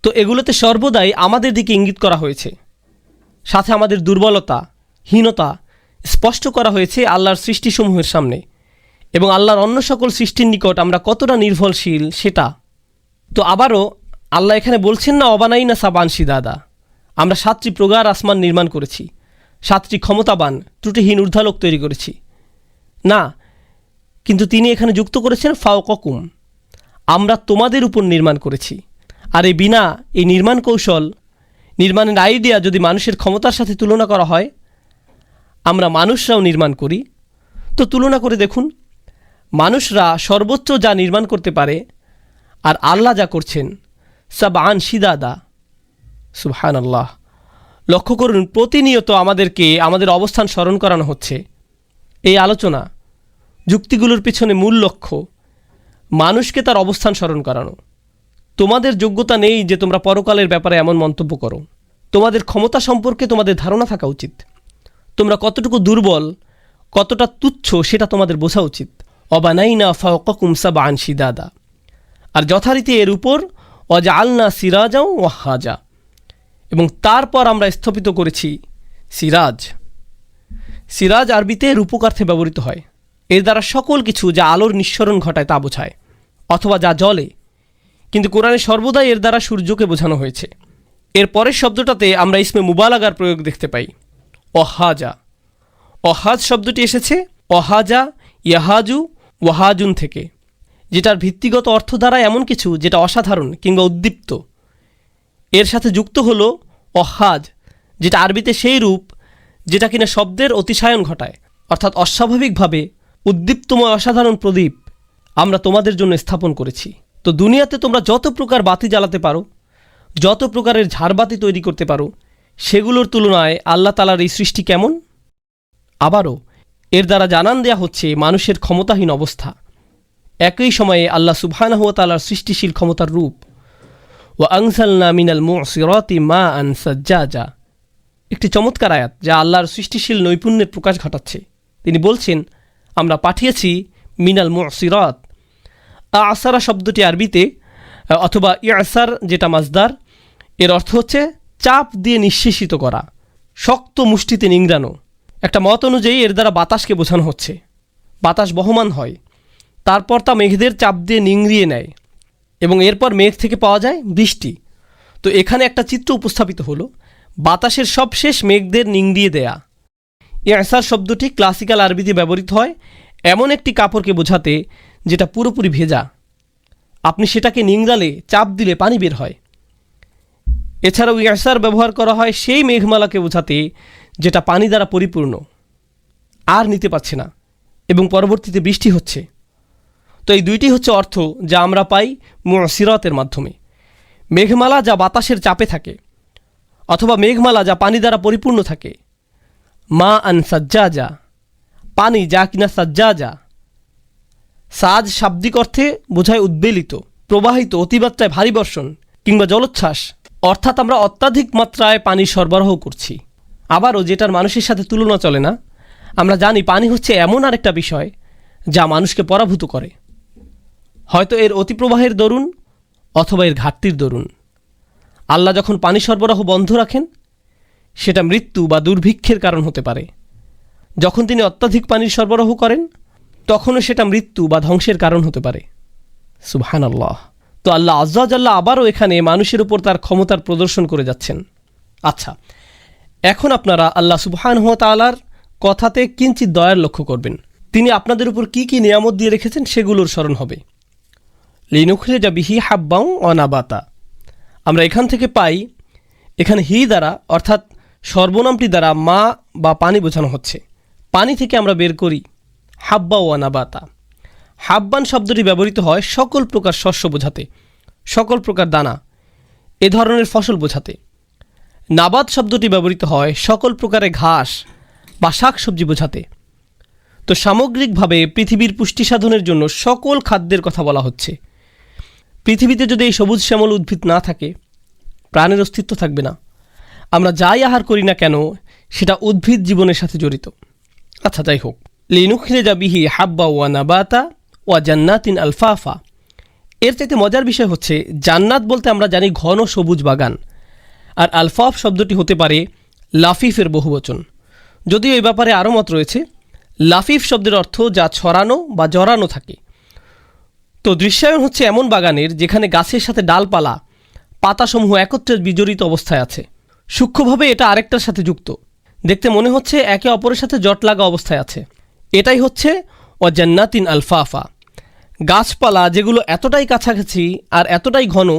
তো এগুলোতে সর্বদাই আমাদের দিকে ইঙ্গিত করা হয়েছে, সাথে আমাদের দুর্বলতা, হীনতা স্পষ্ট করা হয়েছে আল্লাহর সৃষ্টিসমূহের সামনে, এবং আল্লাহর অন্য সকল সৃষ্টির নিকট আমরা কতটা নির্ভরশীল সেটা। তো আবারও আল্লাহ এখানে বলছেন না অবানাইনা সাবান শিদাদা, আমরা 7টি প্রগাঢ় আসমান নির্মাণ করেছি, 7টি ক্ষমতাবান ত্রুটিহীন ঊর্ধ্বালোক তৈরি করেছি। না, কিন্তু তিনি এখানে যুক্ত করেছেন ফাওকাকুম, আমরা তোমাদের উপর নির্মাণ করেছি। আর এই নির্মাণ কৌশল, নির্মাণের আইডিয়া যদি মানুষের ক্ষমতার সাথে তুলনা করা হয়, আমরা মানুষরাও নির্মাণ করি, তো তুলনা করে দেখুন, মানুষরা সর্বোচ্চ যা নির্মাণ করতে পারে আর আল্লাহ যা করছেন সাবআন শিদাদা। সুবহানাল্লাহ। লক্ষ্য করুন, প্রতিনিয়ত আমাদেরকে আমাদের অবস্থান স্মরণ করানো হচ্ছে। এই আলোচনা যুক্তিগুলোর পিছনে মূল লক্ষ্য মানুষকে তার অবস্থান স্মরণ করানো। তোমাদের যোগ্যতা নেই যে তোমরা পরকালের ব্যাপারে এমন মন্তব্য করো। তোমাদের ক্ষমতা সম্পর্কে তোমাদের ধারণা থাকা উচিত। তোমরা কতটুকু দুর্বল, কতটা তুচ্ছ সেটা তোমাদের বোঝা উচিত। অবানাইনা ফাওকাকুম সাবআন শিদাদা। আর যথারীতি এর উপর ওয়াজআলনা সিরাজাও ওয়াহাজা, এবং তারপর আমরা স্থাপিত করেছি সিরাজ। সিরাজ আরবিতে রূপকার্থে ব্যবহৃত হয়। এর দ্বারা সকল কিছু যা আলোর নিঃসরণ ঘটায় তা বোঝায়, অথবা যা জ্বলে, কিন্তু কোরআনে সর্বদাই এর দ্বারা সূর্যকে বোঝানো হয়েছে। এর পরের শব্দটাতে আমরা ইসমে মুবালাগার প্রয়োগ দেখতে পাই, অহাজা। অহাজ শব্দটি এসেছে অহাজা ইয়াহাজু ওয়াহাজুন থেকে, যেটার ভিত্তিগত অর্থ দ্বারা এমন কিছু যেটা অসাধারণ কিংবা উদ্দীপ্ত। এর সাথে যুক্ত হলো অহাজ, যেটা আরবিতে সেই রূপ যেটা কিনা শব্দের অতিশায়ন ঘটায়, অর্থাৎ অস্বাভাবিকভাবে উদ্দীপ্তময় অসাধারণ প্রদীপ আমরা তোমাদের জন্য স্থাপন করেছি। তো দুনিয়াতে তোমরা যত প্রকার বাতি জ্বালাতে পারো, যত প্রকারের ঝাড়বাতি তৈরি করতে পারো, সেগুলোর তুলনায় আল্লাহ তাআলার এই সৃষ্টি কেমন? আবারও এর দ্বারা জানান দেয়া হচ্ছে মানুষের ক্ষমতাহীন অবস্থা। একই সময়ে আল্লাহ সুবহানাহু ওয়া তাআলার সৃষ্টিশীল ক্ষমতার রূপ। ওয়া আনজালনা মিনাল মুসিরাতি মাআন সাজ্জাজা, একটি চমৎকার আয়াত যা আল্লাহর সৃষ্টিশীল নৈপুণ্যের প্রকাশ ঘটাচ্ছে। তিনি বলছেন, আমরা পাঠিয়েছি মিনাল মুসিরাত। আসারা শব্দটি আরবিতে, অথবা ইয়াসার যেটা মাজদার, এর অর্থ হচ্ছে চাপ দিয়ে নিঃশেষিত করা, শক্ত মুষ্টিতে নিংড়ানো। একটা মত অনুযায়ী এর দ্বারা বাতাসকে বোঝানো হচ্ছে। বাতাস বহমান হয়, তারপর তা মেঘদের চাপ দিয়ে নিংড়িয়ে নেয়, এবং এরপর মেঘ থেকে পাওয়া যায় বৃষ্টি। তো এখানে একটা চিত্র উপস্থাপিত হলো, বাতাসের সবশেষ মেঘদের নিংড়িয়ে দেয়া। ইয়াসার শব্দটি ক্লাসিক্যাল আরবিতে ব্যবহৃত হয় এমন একটি কাপড়কে বোঝাতে যেটা পুরোপুরি ভেজা। আপনি সেটাকে নিংড়ালে, চাপ দিলে পানি বের হয়। এছাড়াও ইয়াসার ব্যবহার করা হয় সেই মেঘমালাকে বোঝাতে যেটা পানি দ্বারা পরিপূর্ণ, আর নিতে পারছে না, এবং পরবর্তীতে বৃষ্টি হচ্ছে। তো এই দুইটি হচ্ছে অর্থ যা আমরা পাই মুসিরাতের মাধ্যমে। মেঘমালা যা বাতাসের চাপে থাকে, অথবা মেঘমালা যা পানি দ্বারা পরিপূর্ণ থাকে। মা আন সাজ্জাজা, পানি যা কিনা সাজ্জাজা। সাজ শাব্দিক অর্থে বোঝায় উদ্বেলিত, প্রবাহিত, অতিমাত্রায় ভারী বর্ষণ কিংবা জলোচ্ছ্বাস, অর্থাৎ আমরা অত্যাধিক মাত্রায় পানি সরবরাহ করছি। আবারও যেটার মানুষের সাথে তুলনা চলে না, আমরা জানি পানি হচ্ছে এমন আরেকটা বিষয় যা মানুষকে পরাভূত করে, হয়তো এর অতিপ্রবাহের দরুন অথবা এর ঘাটতির দরুন। আল্লাহ যখন পানি সরবরাহ বন্ধ রাখেন, সেটা মৃত্যু বা দুর্ভিক্ষের কারণ হতে পারে। যখন তিনি অত্যাধিক পানির সরবরাহ করেন, তখনও সেটা মৃত্যু বা ধ্বংসের কারণ হতে পারে। সুবহানাল্লাহ। তো আল্লাহ আজ্জা ওয়া জাল্লা আবারও এখানে মানুষের উপর তার ক্ষমতার প্রদর্শন করে যাচ্ছেন। আচ্ছা, এখন আপনারা আল্লাহ সুবহানাহু ওয়া তাআলার কথাতে কিঞ্চিৎ দয়ার লক্ষ্য করবেন। তিনি আপনাদের উপর কি কি নিয়ামত দিয়ে রেখেছেন সেগুলোর স্মরণ হবে। লিনুখরিজা বিহি হাব্বাও ওয়া নাবাতা, আমরা এখান থেকে পাই, এখানে হি দ্বারা অর্থাৎ সর্বনামটি দ্বারা মা বা পানি বোঝানো হচ্ছে। পানি থেকে আমরা বের করি হাব্বা ওয়া নাবাতা। হাব্বান শব্দটি ব্যবহৃত হয় সকল প্রকার শস্য বোঝাতে, সকল প্রকার দানা, এ ধরনের ফসল বোঝাতে। নাবাত শব্দটি ব্যবহৃত হয় সকল প্রকারের ঘাস বা শাকসবজি বোঝাতে। তো সামগ্রিকভাবে পৃথিবীর পুষ্টি সাধনের জন্য সকল খাদ্যের কথা বলা হচ্ছে। পৃথিবীতে যদি এই সবুজ শ্যামল উদ্ভিদ না থাকে, প্রাণের অস্তিত্ব থাকবে না। আমরা যাই আহার করি না কেন সেটা উদ্ভিদ জীবনের সাথে জড়িত। আচ্ছা, যাই হোক, লিনুখরিজা বিহি হাব্বা ওয়া নাবাতা ওয়া জান্নাতিন আলফাফা। এর চাইতে মজার বিষয় হচ্ছে, জান্নাত বলতে আমরা জানি ঘন সবুজ বাগান, আর আলফাফ শব্দটি হতে পারে লাফিফের বহুবচন। যদিও এই ব্যাপারে আরও মত রয়েছে। লাফিফ শব্দের অর্থ যা ছড়ানো বা জড়ানো থাকে। তো দৃশ্যায়ন হচ্ছে এমন বাগানের যেখানে গাছের সাথে ডালপালা, পাতাসমূহ একত্রে বিজড়িত অবস্থায় আছে। সূক্ষ্মভাবে এটা আরেকটার সাথে যুক্ত, দেখতে মনে হচ্ছে একে অপরের সাথে জট লাগা অবস্থায় আছে। এটাই হচ্ছে ওয়া জান্নাতিন আলফাফা। গাছপালা যেগুলো এতটাই কাছাকাছি আর এতটাই ঘন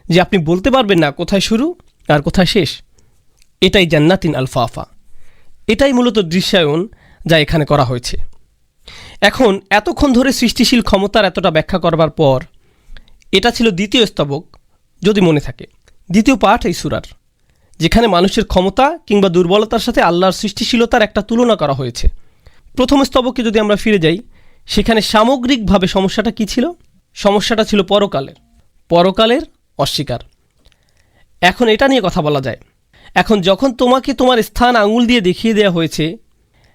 যে আপনি বলতে পারবেন না কোথায় শুরু আর কোথায় শেষ, এটাই জান্নাতিন আলফাফা। এটাই মূলত দৃশ্যায়ন যা এখানে করা হয়েছে। এখন এতক্ষণ ধরে সৃষ্টিশীল ক্ষমতার এতটা ব্যাখ্যা করবার পর, এটা ছিল দ্বিতীয় স্তবক, যদি মনে থাকে, দ্বিতীয় পাঠ এই সূরার, যেখানে মানুষের ক্ষমতা কিংবা দুর্বলতার সাথে আল্লাহর সৃষ্টিশীলতার একটা তুলনা করা হয়েছে। প্রথম স্তবকে যদি আমরা ফিরে যাই, সেখানে সামগ্রিকভাবে সমস্যাটা কী ছিল? সমস্যাটা ছিল পরকালের অস্বীকার। এখন এটা নিয়ে কথা বলা যায়। এখন যখন তোমাকে তোমার স্থান আঙুল দিয়ে দেখিয়ে দেওয়া হয়েছে,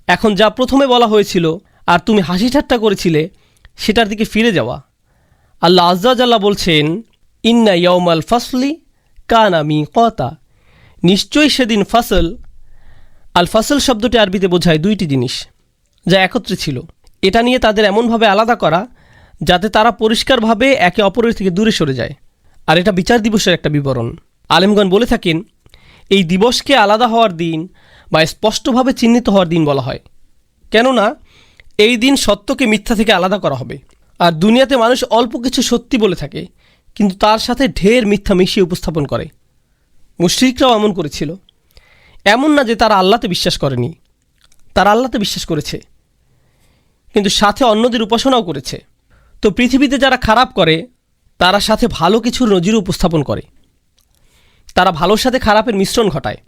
এখন যা প্রথমে বলা হয়েছিল আর তুমি হাসি ঠাট্টা করেছিলে সেটার দিকে ফিরে যাওয়া। আল্লাহ আজ্জা জাল্লা বলছেন, ইন্না ইয়াউমাল ফাসলি কানা মিকাতা। নিশ্চয়ই সেদিন ফাসল, আল ফাসল শব্দটি আরবিতে বোঝায় দুইটি জিনিস যা একত্রে ছিল। এটা নিয়ে তাদের এমনভাবে আলাদা করা যাতে তারা পরিষ্কারভাবে একে অপরের থেকে দূরে সরে যায়। আর এটা বিচার দিবসের একটা বিবরণ। আলেমগণ বলে থাকেন, এই দিবসকে আলাদা হওয়ার দিন বা স্পষ্টভাবে চিহ্নিত হওয়ার দিন বলা হয়, কেননা এই দিন সত্যকে মিথ্যা থেকে আলাদা করা হবে। আর দুনিয়াতে মানুষ অল্প কিছু সত্যি বলে থাকে, কিন্তু তার সাথে ঢের মিথ্যা মিশিয়ে উপস্থাপন করে। মুশরিকরাও এমন করেছিল। এমন না যে তারা আল্লাহতে বিশ্বাস করেনি, তারা আল্লাহতে বিশ্বাস করেছে, কিন্তু সাথে অন্যদের উপাসনাও করেছে। তো পৃথিবীতে যারা খারাপ করে তারা সাথে ভালো কিছুর নজির উপস্থাপন করে। তারা ভালোর সাথে খারাপের মিশ্রণ ঘটায়,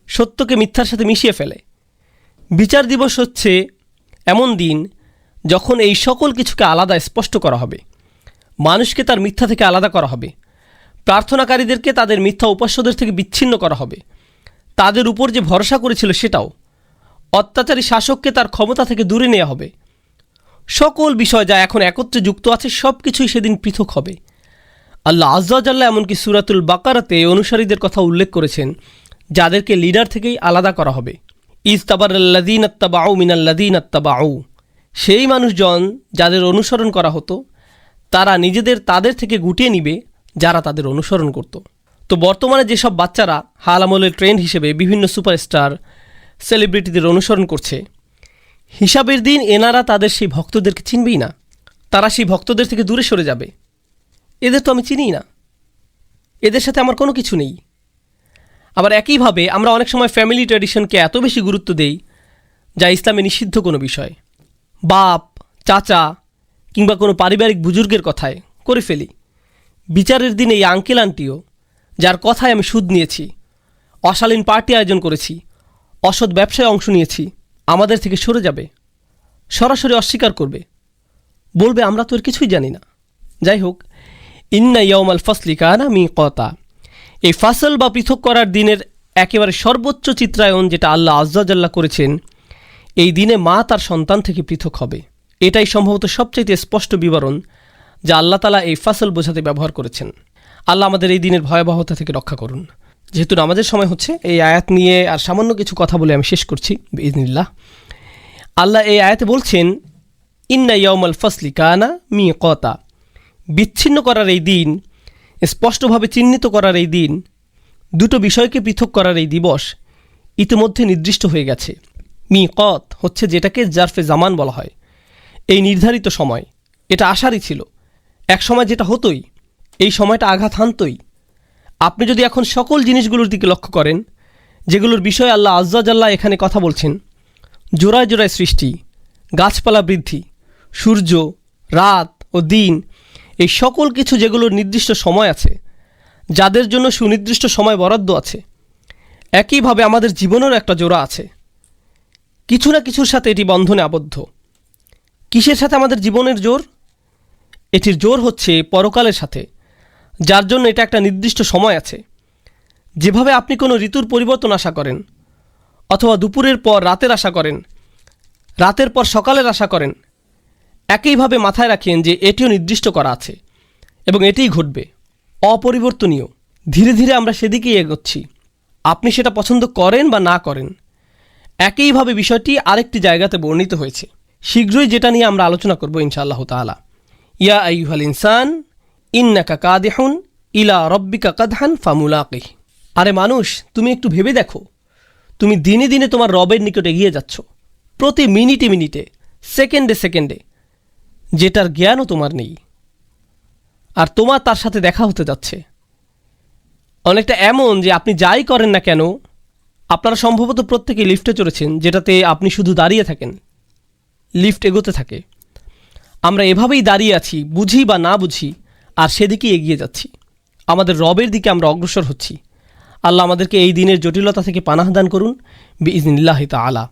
সত্যকে মিথ্যার সাথে মিশিয়ে ফেলে। বিচার দিবস হচ্ছে এমন দিন যখন এই সকল কিছুকে আলাদা স্পষ্ট করা হবে। মানুষকে তার মিথ্যা থেকে আলাদা করা হবে, প্রার্থনাকারীদেরকে তাদের মিথ্যা উপাস্যদের থেকে বিচ্ছিন্ন করা হবে, তাদের উপর যে ভরসা করেছিল সেটাও। অত্যাচারী শাসককে তার ক্ষমতা থেকে দূরে নেওয়া হবে। সকল বিষয় যা এখন একত্রে যুক্ত আছে সব কিছুই সেদিন পৃথক হবে। আল্লাহ আজ্জা জাল্লা এমনকি সূরাতুল বাকারাতে অনুসারীদের কথা উল্লেখ করেছেন যাদেরকে লিডার থেকেই আলাদা করা হবে। ইজতাবারাল্লাযীনা ইত্তাবাউ মিনাল্লাযীনা ইত্তাবাউ। সেই মানুষজন যাদের অনুসরণ করা হতো তারা নিজেদের তাদের থেকে গুটিয়ে নিবে যারা তাদের অনুসরণ করত। তো বর্তমানে যেসব বাচ্চারা হাল আমলের ট্রেন্ড হিসেবে বিভিন্ন সুপারস্টার সেলিব্রিটিদের অনুসরণ করছে, হিসাবের দিন এনারা তাদের সেই ভক্তদেরকে চিনবেই না। তারা সেই ভক্তদের থেকে দূরে সরে যাবে। এদের তো আমি চিনিই না, এদের সাথে আমার কোনো কিছু নেই। আবার একইভাবে আমরা অনেক সময় ফ্যামিলি ট্র্যাডিশনকে এত বেশি গুরুত্ব দেই যা ইসলামে নিষিদ্ধ কোনো বিষয়। বাপ, চাচা কিংবা কোনো পারিবারিক বুজুর্গের কথায় করে ফেলি। বিচারের দিন এই আঙ্কেল আন্টিও যার কথায় আমি সুদ নিয়েছি, অশালীন পার্টি আয়োজন করেছি, অসৎ ব্যবসায় অংশ নিয়েছি, আমাদের থেকে সরে যাবে, সরাসরি অস্বীকার করবে, বলবে আমরা তো এর কিছুই জানি না। যাই হোক, ইন্না ইয়াউমাল ফাসলি কানা মিকাতা। এই ফাসল বা পৃথক করার দিনের একেবারে সর্বোচ্চ চিত্রায়ন যেটা আল্লাহ আজ্জা জাল্লা করেছেন, এই দিনে মা তার সন্তান থেকে পৃথক হবে। এটাই সম্ভবত সবচেয়ে স্পষ্ট বিবরণ যা আল্লাহ তাআলা এই ফাসল বোঝাতে ব্যবহার করেছেন। আল্লাহ আমাদের এই দিনের ভয়াবহতা থেকে রক্ষা করুন। যেহেতু আমাদের সময় হচ্ছে, এই আয়াত নিয়ে আর সামান্য কিছু কথা বলে আমি শেষ করছি বিইজনিল্লাহ। আল্লাহ এই আয়াতে বলছেন, ইন্না ইয়াউমাল ফাসলি কানা মিকাতা। বিচ্ছিন্ন করার এই দিন, স্পষ্টভাবে চিহ্নিত করার এই দিন, দুটো বিষয়কে পৃথক করার এই দিবস ইতিমধ্যে নির্দিষ্ট হয়ে গেছে। মিকাত হচ্ছে যেটাকে জারফে জামান বলা হয়। এই নির্ধারিত সময়, এটা আশারই ছিল, এক সময় যেটা হতোই, এই সময়টা আঘাত হানতই। আপনি যদি এখন সকল জিনিসগুলোর দিকে লক্ষ্য করেন যেগুলোর বিষয়ে আল্লাহ আজ্জা জাল্লা এখানে কথা বলছেন, জোড়ায় জোড়ায় সৃষ্টি, গাছপালা বৃদ্ধি, সূর্য, রাত ও দিন, এই সকল কিছু যেগুলোর নির্দিষ্ট সময় আছে, যাদের জন্য সুনির্দিষ্ট সময় বরাদ্দ আছে, একইভাবে আমাদের জীবনেরও একটা জোড়া আছে। কিছু না কিছুর সাথে এটি বন্ধনে আবদ্ধ। কিসের সাথে আমাদের জীবনের জোর? এটির জোর হচ্ছে পরকালের সাথে, যার জন্য এটা একটা নির্দিষ্ট সময় আছে, যেভাবে আপনি কোনো ঋতুর পরিবর্তন আশা করেন, অথবা দুপুরের পর রাতের আশা করেন, রাতের পর সকালের আশা করেন, একইভাবে মাথায় রাখেন যে এটিও নির্দিষ্ট করা আছে এবং এটিই ঘটবে, অপরিবর্তনীয়। ধীরে ধীরে আমরা সেদিকেই এগোচ্ছি, আপনি সেটা পছন্দ করেন বা না করেন। একইভাবে বিষয়টি আরেকটি জায়গাতে বর্ণিত হয়েছে, শীঘ্রই যেটা নিয়ে আমরা আলোচনা করব ইনশাআল্লাহ তাআলা। ইয়া আইয়ুহাল ইনসান ইন্নাকা কাদিহুন ইলা রব্বিকা কাদহান ফামুলাকিহ। আরে মানুষ, তুমি একটু ভেবে দেখো, তুমি দিনে দিনে তোমার রবের নিকট এগিয়ে যাচ্ছ, প্রতি মিনিটে মিনিটে, সেকেন্ডে সেকেন্ডে, যেটার জ্ঞানও তোমার নেই, আর তোমার তার সাথে দেখা হতে যাচ্ছে। অনেকটা এমন যে আপনি যাই করেন না কেন, আপনারা সম্ভবত প্রত্যেকে লিফটে চড়েছেন, যেটাতে আপনি শুধু দাঁড়িয়ে থাকেন, লিফট এগোতে থাকে। আমরা এভাবেই দাঁড়িয়ে আছি, বুঝি বা না বুঝি, আর সেদিকেই এগিয়ে যাচ্ছি, আমাদের রবের দিকে আমরা অগ্রসর হচ্ছি। আল্লাহ আমাদেরকে এই দিনের জটিলতা থেকে পানাহ দান করুন বিইজনিল্লাহি তাআলা।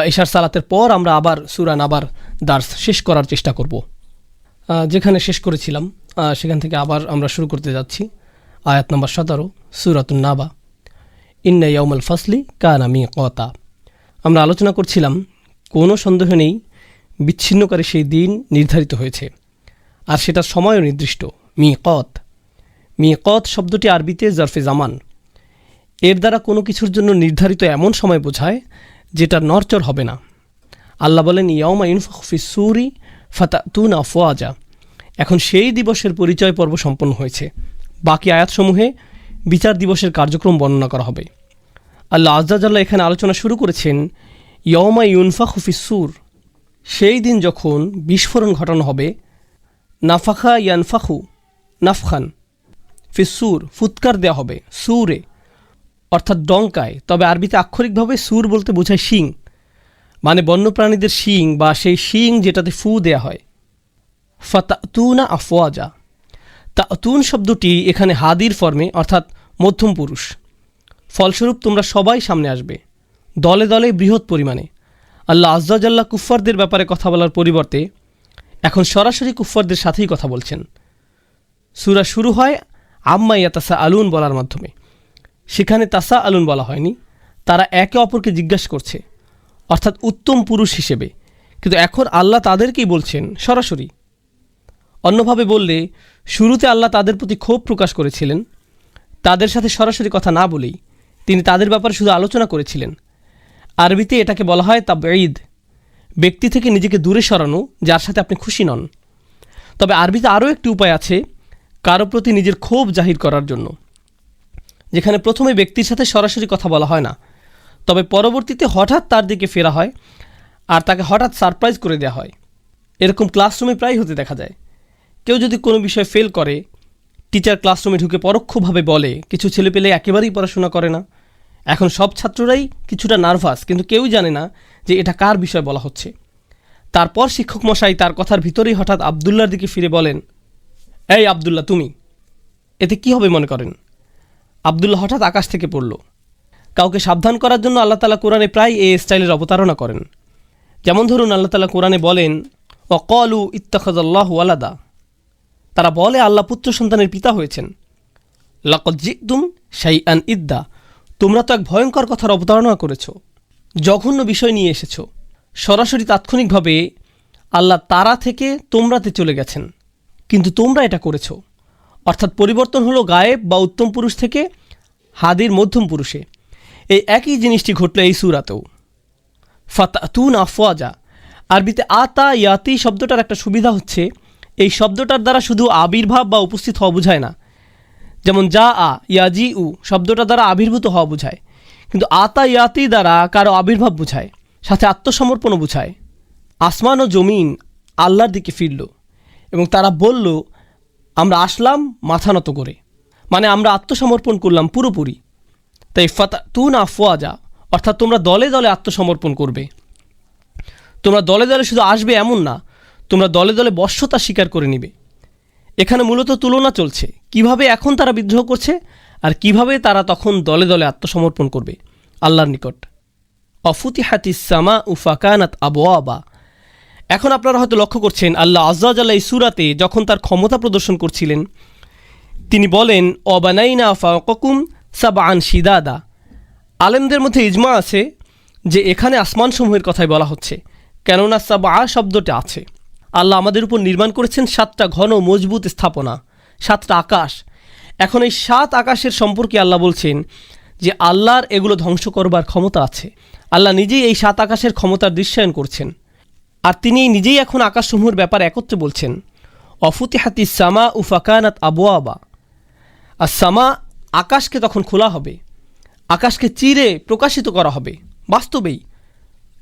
এশার সালাতের পর আমরা আবার সূরা নাবার দার্স শেষ করার চেষ্টা করব। যেখানে শেষ করেছিলাম সেখান থেকে আবার আমরা শুরু করতে যাচ্ছি। আয়াত নম্বর 17, সূরাতুন নাবা। ইন্না ইয়াউমাল ফাসলি কানা মিকাতা। আমরা আলোচনা করছিলাম, কোনো সন্দেহ নেই বিচ্ছিন্নকারী সেই দিন নির্ধারিত হয়েছে, আর সেটার সময়ও নির্দিষ্ট। মিকাত, মিকাত শব্দটি আরবিতে জরফে জামান। এর দ্বারা কোনো কিছুর জন্য নির্ধারিত এমন সময় বোঝায় যেটা নড়চড় হবে না। আল্লাহ বলেন, ইয়াউমা ইউনফাখু ফিস-সূরি ফাতাতুনা আফওয়াজা। এখন সেই দিবসের পরিচয় পর্ব সম্পন্ন হয়েছে। বাকি আয়াতসমূহে বিচার দিবসের কার্যক্রম বর্ণনা করা হবে। আল্লাহ আযজা জাল্লা এখানে আলোচনা শুরু করেছেন ইয়াউমা ইউনফাখু ফিস-সূর, সেই দিন যখন বিস্ফোরণ ঘটানো হবে। নাফাখা ইয়ানফাখু নাফখান, ফিস-সূর ফুৎকার দেওয়া হবে, সূরে অর্থাৎ ডঙ্কায়। তবে আরবিতে আক্ষরিকভাবে সূর বলতে বোঝায় শিং, মানে বন্যপ্রাণীদের শিং বা সেই শিং যেটাতে ফু দেয়া হয়। ফাতাতুনা আফওয়াজা, তাতুন শব্দটি এখানে হাদির ফর্মে, অর্থাৎ মধ্যম পুরুষ। ফলস্বরূপ তোমরা সবাই সামনে আসবে, দলে দলে, বৃহৎ পরিমাণে। আল্লাহ আযজা জাল্লা কুফফারদের ব্যাপারে কথা বলার পরিবর্তে এখন সরাসরি কুফফারদের সাথেই কথা বলছেন। সূরা শুরু হয় আম্মা ইয়াতাসাআলুন বলার মাধ্যমে। সেখানে তাসা আলুন বলা হয়নি, তারা একে অপরকে জিজ্ঞাসা করছে, অর্থাৎ উত্তম পুরুষ হিসেবে। কিন্তু এখন আল্লাহ তাদেরকেই বলছেন সরাসরি। অন্যভাবে বললে, শুরুতে আল্লাহ তাদের প্রতি ক্ষোভ প্রকাশ করেছিলেন, তাদের সাথে সরাসরি কথা না বলেই তিনি তাদের ব্যাপারে শুধু আলোচনা করেছিলেন। আরবিতে এটাকে বলা হয় তাবঈদ, ব্যক্তি থেকে নিজেকে দূরে সরানো, যার সাথে আপনি খুশি নন। তবে আরবিতে আরও একটি উপায় আছে কারো প্রতি নিজের ক্ষোভ জাহির করার জন্য, যেখানে প্রথমে ব্যক্তির সাথে সরাসরি কথা বলা হয় না, তবে পরবর্তীতে হঠাৎ তার দিকে ফেরা হয় আর তাকে হঠাৎ সারপ্রাইজ করে দেওয়া হয়। এরকম ক্লাসরুমে প্রায় হতে দেখা যায়। কেউ যদি কোনো বিষয়ে ফেল করে, টিচার ক্লাসরুমে ঢুকে পরোক্ষভাবে বলে, কিছু ছেলেপেলে একেবারেই পড়াশোনা করে না। এখন সব ছাত্ররাই কিছুটা নার্ভাস, কিন্তু কেউই জানে না যে এটা কার বিষয় বলা হচ্ছে। তারপর শিক্ষক মশাই তার কথার ভিতরেই হঠাৎ আবদুল্লার দিকে ফিরে বলেন, এই আবদুল্লাহ তুমি। এতে কি হবে মনে করেন? আবদুল্লাহ হঠাৎ আকাশ থেকে পড়ল। কাউকে সাবধান করার জন্য আল্লাহ তাআলা কোরআনে প্রায় এই স্টাইলের অবতারণা করেন। যেমন ধরুন, আল্লাহ তাআলা কোরআনে বলেন, ওয়াকালু ইত্তাখাযাল্লাহু ওয়ালাদা, তারা বলে আল্লাহ পুত্র সন্তানের পিতা হয়েছেন। লাকাদ জিতুম শাইআন ইদ্দা, তোমরা তো এক ভয়ঙ্কর কথার অবতারণা করেছ, জঘন্য বিষয় নিয়ে এসেছ। সরাসরি তাৎক্ষণিকভাবে আল্লাহ তারা থেকে তোমরাতে চলে গেছেন, কিন্তু তোমরা এটা করেছ। অর্থাৎ পরিবর্তন হলো গায়েব বা উত্তম পুরুষ থেকে হাদির মধ্যম পুরুষে। এই একই জিনিসটি ঘটল এই সূরাতেও। ফাতাতুন আফওয়াজা, আরবিতে আতা ইয়াতি শব্দটার একটা সুবিধা হচ্ছে, এই শব্দটার দ্বারা শুধু আবির্ভাব বা উপস্থিত হওয়া বোঝায় না। যেমন যা আ ইয়াজি উ শব্দটা দ্বারা আবির্ভূত হওয়া বোঝায়, কিন্তু আতা ইয়াতি দ্বারা কারো আবির্ভাব বোঝায়, সাথে আত্মসমর্পণও বোঝায়। আসমান ও জমিন আল্লাহর দিকে ফিরল এবং তারা বলল, আমরা আসলাম মাথা নত করে, মানে আমরা আত্মসমর্পণ করলাম পুরোপুরি। তাই ফাতাতুন আফওয়াজা অর্থাৎ তোমরা দলে দলে আত্মসমর্পণ করবে। তোমরা দলে দলে শুধু আসবে এমন না, তোমরা দলে দলে বশ্যতা স্বীকার করে নিবে। এখানে মূলত তুলনা চলছে কিভাবে এখন তারা বিদ্রোহ করছে আর কিভাবে তারা তখন দলে দলে আত্মসমর্পণ করবে আল্লাহর নিকট। অফুতিহাতিস সামাউ ফাকানাত আবওয়াবা। এখন আপনারা হয়তো লক্ষ্য করছেন, আল্লাহ আযজা ওয়া জাল্লা এই সূরাতে যখন তার ক্ষমতা প্রদর্শন করছিলেন, তিনি বলেন অবানাইনা ফাওকাকুম সাবআন শিদাদা। আলেমদের মধ্যে ইজমা আছে যে এখানে আসমানসমূহের কথাই বলা হচ্ছে, কেননা সাবআ শব্দটা আছে। আল্লাহ আমাদের উপর নির্মাণ করেছেন 7টা ঘন মজবুত স্থাপনা, 7টা আকাশ। এখন এই 7 আকাশের সম্পর্কে আল্লাহ বলছেন যে আল্লাহর এগুলো ধ্বংস করবার ক্ষমতা আছে। আল্লাহ নিজেই এই 7 আকাশের ক্ষমতার দৃশ্যায়ন করছেন, আর তিনি নিজেই এখন আকাশসমূহের ব্যাপারে একত্রে বলছেন অফুতিহাতিস সামা উ ফাকানাত আবওয়াবা। আর সামা, আকাশকে তখন খোলা হবে, আকাশকে চিরে প্রকাশিত করা হবে বাস্তবেই।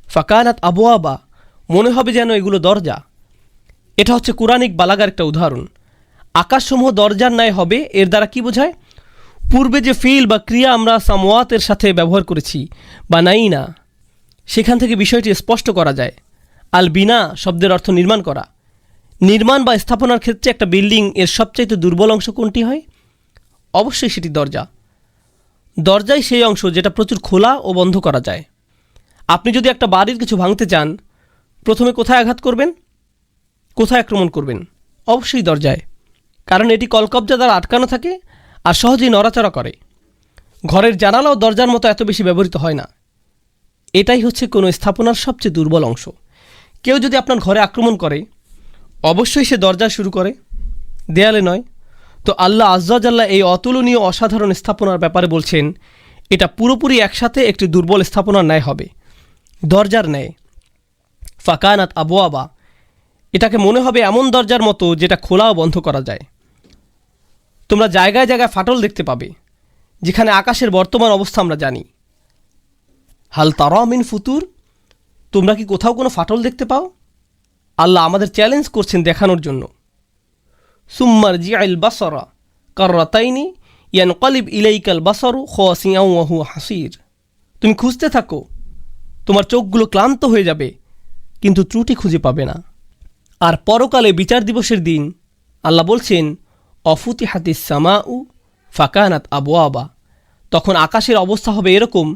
ফাকানাত আবওয়াবা, মনে হবে যেন এগুলো দরজা। এটা হচ্ছে কুরআনিক বালাগার একটা উদাহরণ। আকাশসমূহ দরজার ন্যায় হবে, এর দ্বারা কি বোঝায়? পূর্বে যে ফিল বা ক্রিয়া আমরা সামওয়াতের সাথে ব্যবহার করেছি বা নাই না, সেখান থেকে বিষয়টি স্পষ্ট করা যায়। আল বিনা শব্দের অর্থ নির্মাণ করা। নির্মাণ বা স্থাপনার ক্ষেত্রে একটা বিল্ডিং এর সবচাইতে দুর্বল অংশ কোনটি হয়? অবশ্যই সেটি দরজা। দরজাই সেই অংশ যেটা প্রচুর খোলা ও বন্ধ করা যায়। আপনি যদি একটা বাড়ির কিছু ভাঙতে চান, প্রথমে কোথায় আঘাত করবেন? কোথায় আক্রমণ করবেন? অবশ্যই দরজায়, কারণ এটি কলকব্জা দ্বারা আটকানো থাকে আর সহজেই নড়াচড়া করে। ঘরের জানালাও দরজার মতো এত বেশি ব্যবহৃত হয় না। এটাই হচ্ছে কোনো স্থাপনার সবচেয়ে দুর্বল অংশ। কেউ যদি আপনার ঘরে আক্রমণ করে, অবশ্যই সে দরজা শুরু করে, দেয়ালে নয়। তো আল্লাহ আজ্জা জাল্লা এই অতুলনীয় অসাধারণ স্থাপনার ব্যাপারে বলছেন এটা পুরোপুরি একসাথে একটি দুর্বল স্থাপনার ন্যায় হবে, দরজার ন্যায়। ফাকানাত আবওয়াবা, এটাকে মনে হবে এমন দরজার মতো যেটা খোলা ও বন্ধ করা যায়। তোমরা জায়গায় জায়গায় ফাটল দেখতে পাবে, যেখানে আকাশের বর্তমান অবস্থা আমরা জানি। হাল তারা মিন ফুতুর, তোমরা কি কোথাও কোনো ফাটল দেখতে পাও? আল্লাহ আমাদের চ্যালেঞ্জ করছেন দেখানোর জন্য। সুম্মার জিআইল বাসরা কাররাতাইনি ইয়ানকালিব ইলাইকাল বাসরু খাসিয়াও ওয়া হুয়া হাসির। তুমি খুঁজতে থাকো, তোমার চোখগুলো ক্লান্ত হয়ে যাবে, কিন্তু ত্রুটি খুঁজে পাবে না। আর পরকালে বিচার দিবসের দিন আল্লাহ বলছেন অফুতিহাতিস সামাউ ফাকানাত আবওয়াবা। তখন আকাশের অবস্থা হবে এরকম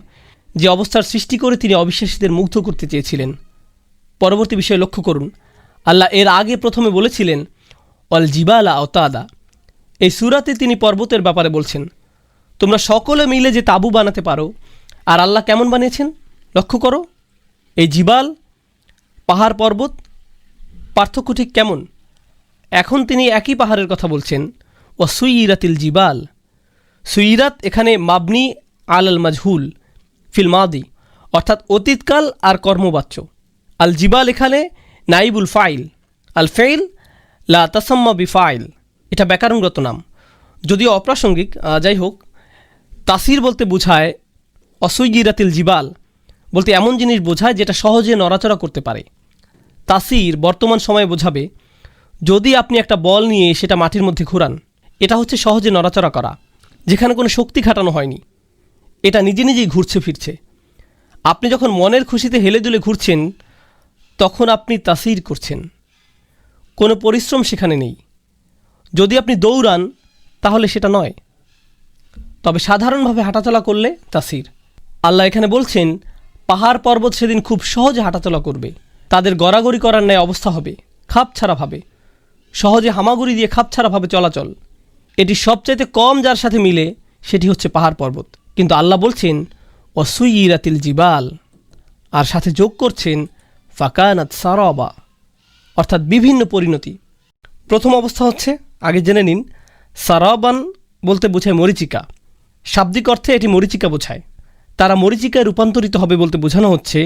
যে অবস্থার সৃষ্টি করে তিনি অবিশ্বাসীদের মুগ্ধ করতে চেয়েছিলেন। পরবর্তী বিষয়ে লক্ষ্য করুন, আল্লাহ এর আগে প্রথমে বলেছিলেন অল জিবালা আওতাদা। এই সূরাতে তিনি পর্বতের ব্যাপারে বলছেন তোমরা সকলে মিলে যে তাঁবু বানাতে পারো। আর আল্লাহ কেমন বানিয়েছেন লক্ষ্য করো। এই জিবাল, পাহাড় পর্বত, পার্থক্য ঠিক কেমন? এখন তিনি একই পাহাড়ের কথা বলছেন ও সুইরাতিল জিবাল। সুইরাত এখানে মাবনি আল মাজহুল ফিল মাদি, অর্থাৎ অতীতকাল আর কর্মবাচ্য। আল জিবাল এখানে নাইবুল ফাইল, আল ফেইল লা তাসাম্মা বি ফাইল, এটা ব্যাকরণগত নাম, যদিও অপ্রাসঙ্গিক। যাই হোক, তাসির বলতে বোঝায় অসুইগিরাতিল জিবাল বলতে এমন জিনিস বোঝায় যেটা সহজে নড়াচড়া করতে পারে। তাসির বর্তমান সময়ে বোঝাবে যদি আপনি একটা বল নিয়ে সেটা মাটির মধ্যে ঘোরান, এটা হচ্ছে সহজে নড়াচড়া করা, যেখানে কোনো শক্তি খাটানো হয়নি, এটা নিজে নিজেই ঘুরছে ফিরছে। আপনি যখন মনের খুশিতে হেলে দুলে ঘুরছেন তখন আপনি তাসির করছেন, কোনো পরিশ্রম সেখানে নেই। যদি আপনি দৌড়ান তাহলে সেটা নয়, তবে সাধারণভাবে হাঁটাচলা করলে তাসির। আল্লাহ এখানে বলছেন পাহাড় পর্বত সেদিন খুব সহজে হাঁটাচলা করবে, তাদের গড়াগড়ি করার ন্যায় অবস্থা হবে, খাপ ছাড়াভাবে, সহজে হামাগুড়ি দিয়ে খাপ ছাড়াভাবে চলাচল। এটি সবচাইতে কম যার সাথে মিলে সেটি হচ্ছে পাহাড় পর্বত। কিন্তু আল্লাহ বলছেন অসুইরাতিল জিবাল, আর সাথে যোগ করছেন ফাকানাত সারাবা, অর্থাৎ বিভিন্ন পরিণতি। প্রথম অবস্থা হচ্ছে, আগে জেনে নিন, সারাবান বলতে বোঝায় মরিচিকা। শাব্দিক অর্থে এটি মরিচিকা বোঝায়। তারা মরিচিকায় রূপান্তরিত হবে বলতে বোঝানো হচ্ছে,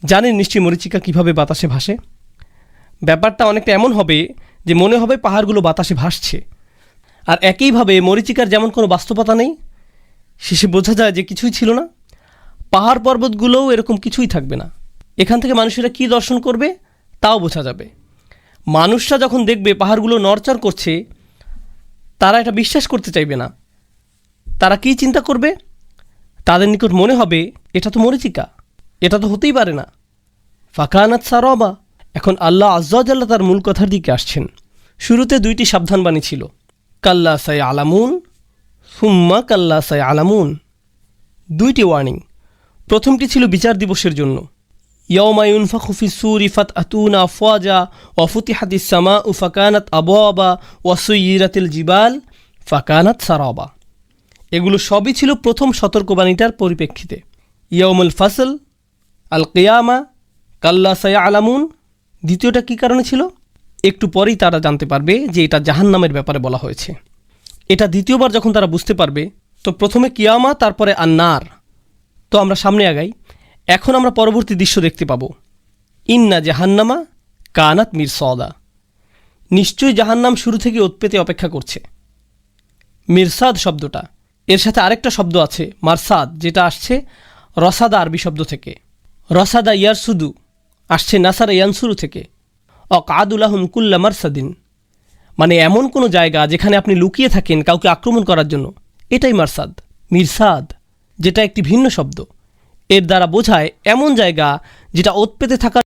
জানেন নিশ্চয়ই মরিচিকা কিভাবে বাতাসে ভাসে। ব্যাপারটা অনেকটা এমন হবে যে মনে হবে পাহাড়গুলো বাতাসে ভাসছে। আর একইভাবে মরিচিকার যেমন কোনো বাস্তবতা নেই, শেষে বোঝা যায় যে কিছুই ছিল না, পাহাড় পর্বতগুলোও এরকম কিছুই থাকবে না। এখান থেকে মানুষেরা কি দর্শন করবে তাও বোঝা যাবে। মানুষরা যখন দেখবে পাহাড়গুলো নড়চড় করছে, তারা এটা বিশ্বাস করতে চাইবে না। তারা কি চিন্তা করবে? তাদের নিকট মনে হবে এটা তো মরিচিকা, এটা তো হতেই পারে না। ফাকানাত সারাবা। এখন আল্লাহ আজ্জা জাল্লা তার মূল কথার দিকে আসছেন। শুরুতে 2টি সাবধানবাণী ছিল, কাল্লা সাই আলামুন, সুম্মা কাল্লা সাই আলামুন, 2টি ওয়ার্নিং। প্রথমটি ছিল বিচার দিবসের জন্য, ইয়াউমা ইউনফাখু ফিস-সূরি ফাতআতুনা আফওয়াজা ওয়া ফুতিহাতিস সামাউ ফাকানাত আবওয়াবা ওয়া সুয়িরাতিল জিবাল ফাকানাত সারাবা। এগুলো সবই ছিল প্রথম সতর্কবাণীটার পরিপ্রেক্ষিতে। ইয়াউমুল ফাসল, আল কিয়ামা, কাল্লা সায়ালামুন, দ্বিতীয়টা কী কারণে ছিল? একটু পরেই তারা জানতে পারবে যে এটা জাহান্নামের ব্যাপারে বলা হয়েছে। এটা দ্বিতীয়বার যখন তারা বুঝতে পারবে, তো প্রথমে কিয়ামা, তারপরে আন্নার। তো আমরা সামনে আগাই। এখন আমরা পরবর্তী দৃশ্য দেখতে পাব। ইন্না জাহান্নামা কানাত মিরসাদা, নিশ্চয়ই জাহান্নাম শুরু থেকে উৎপেতে অপেক্ষা করছে। মিরসাদ শব্দটা, এর সাথে আরেকটা শব্দ আছে মারসাদ, যেটা আসছে রসাদা আরবি শব্দ থেকে। রসাদা ইয়ারসুদু আসছে নাসারা ইয়ানসুরু থেকে। অকাদুলাহুম কুল্লা মারসাদিন, মানে এমন কোনো জায়গা যেখানে আপনি লুকিয়ে থাকেন কাউকে আক্রমণ করার জন্য, এটাই মারসাদ। মিরসাদ যেটা একটি ভিন্ন শব্দ, এর দ্বারা বোঝায় এমন জায়গা যেটা ওৎপেতে থাকার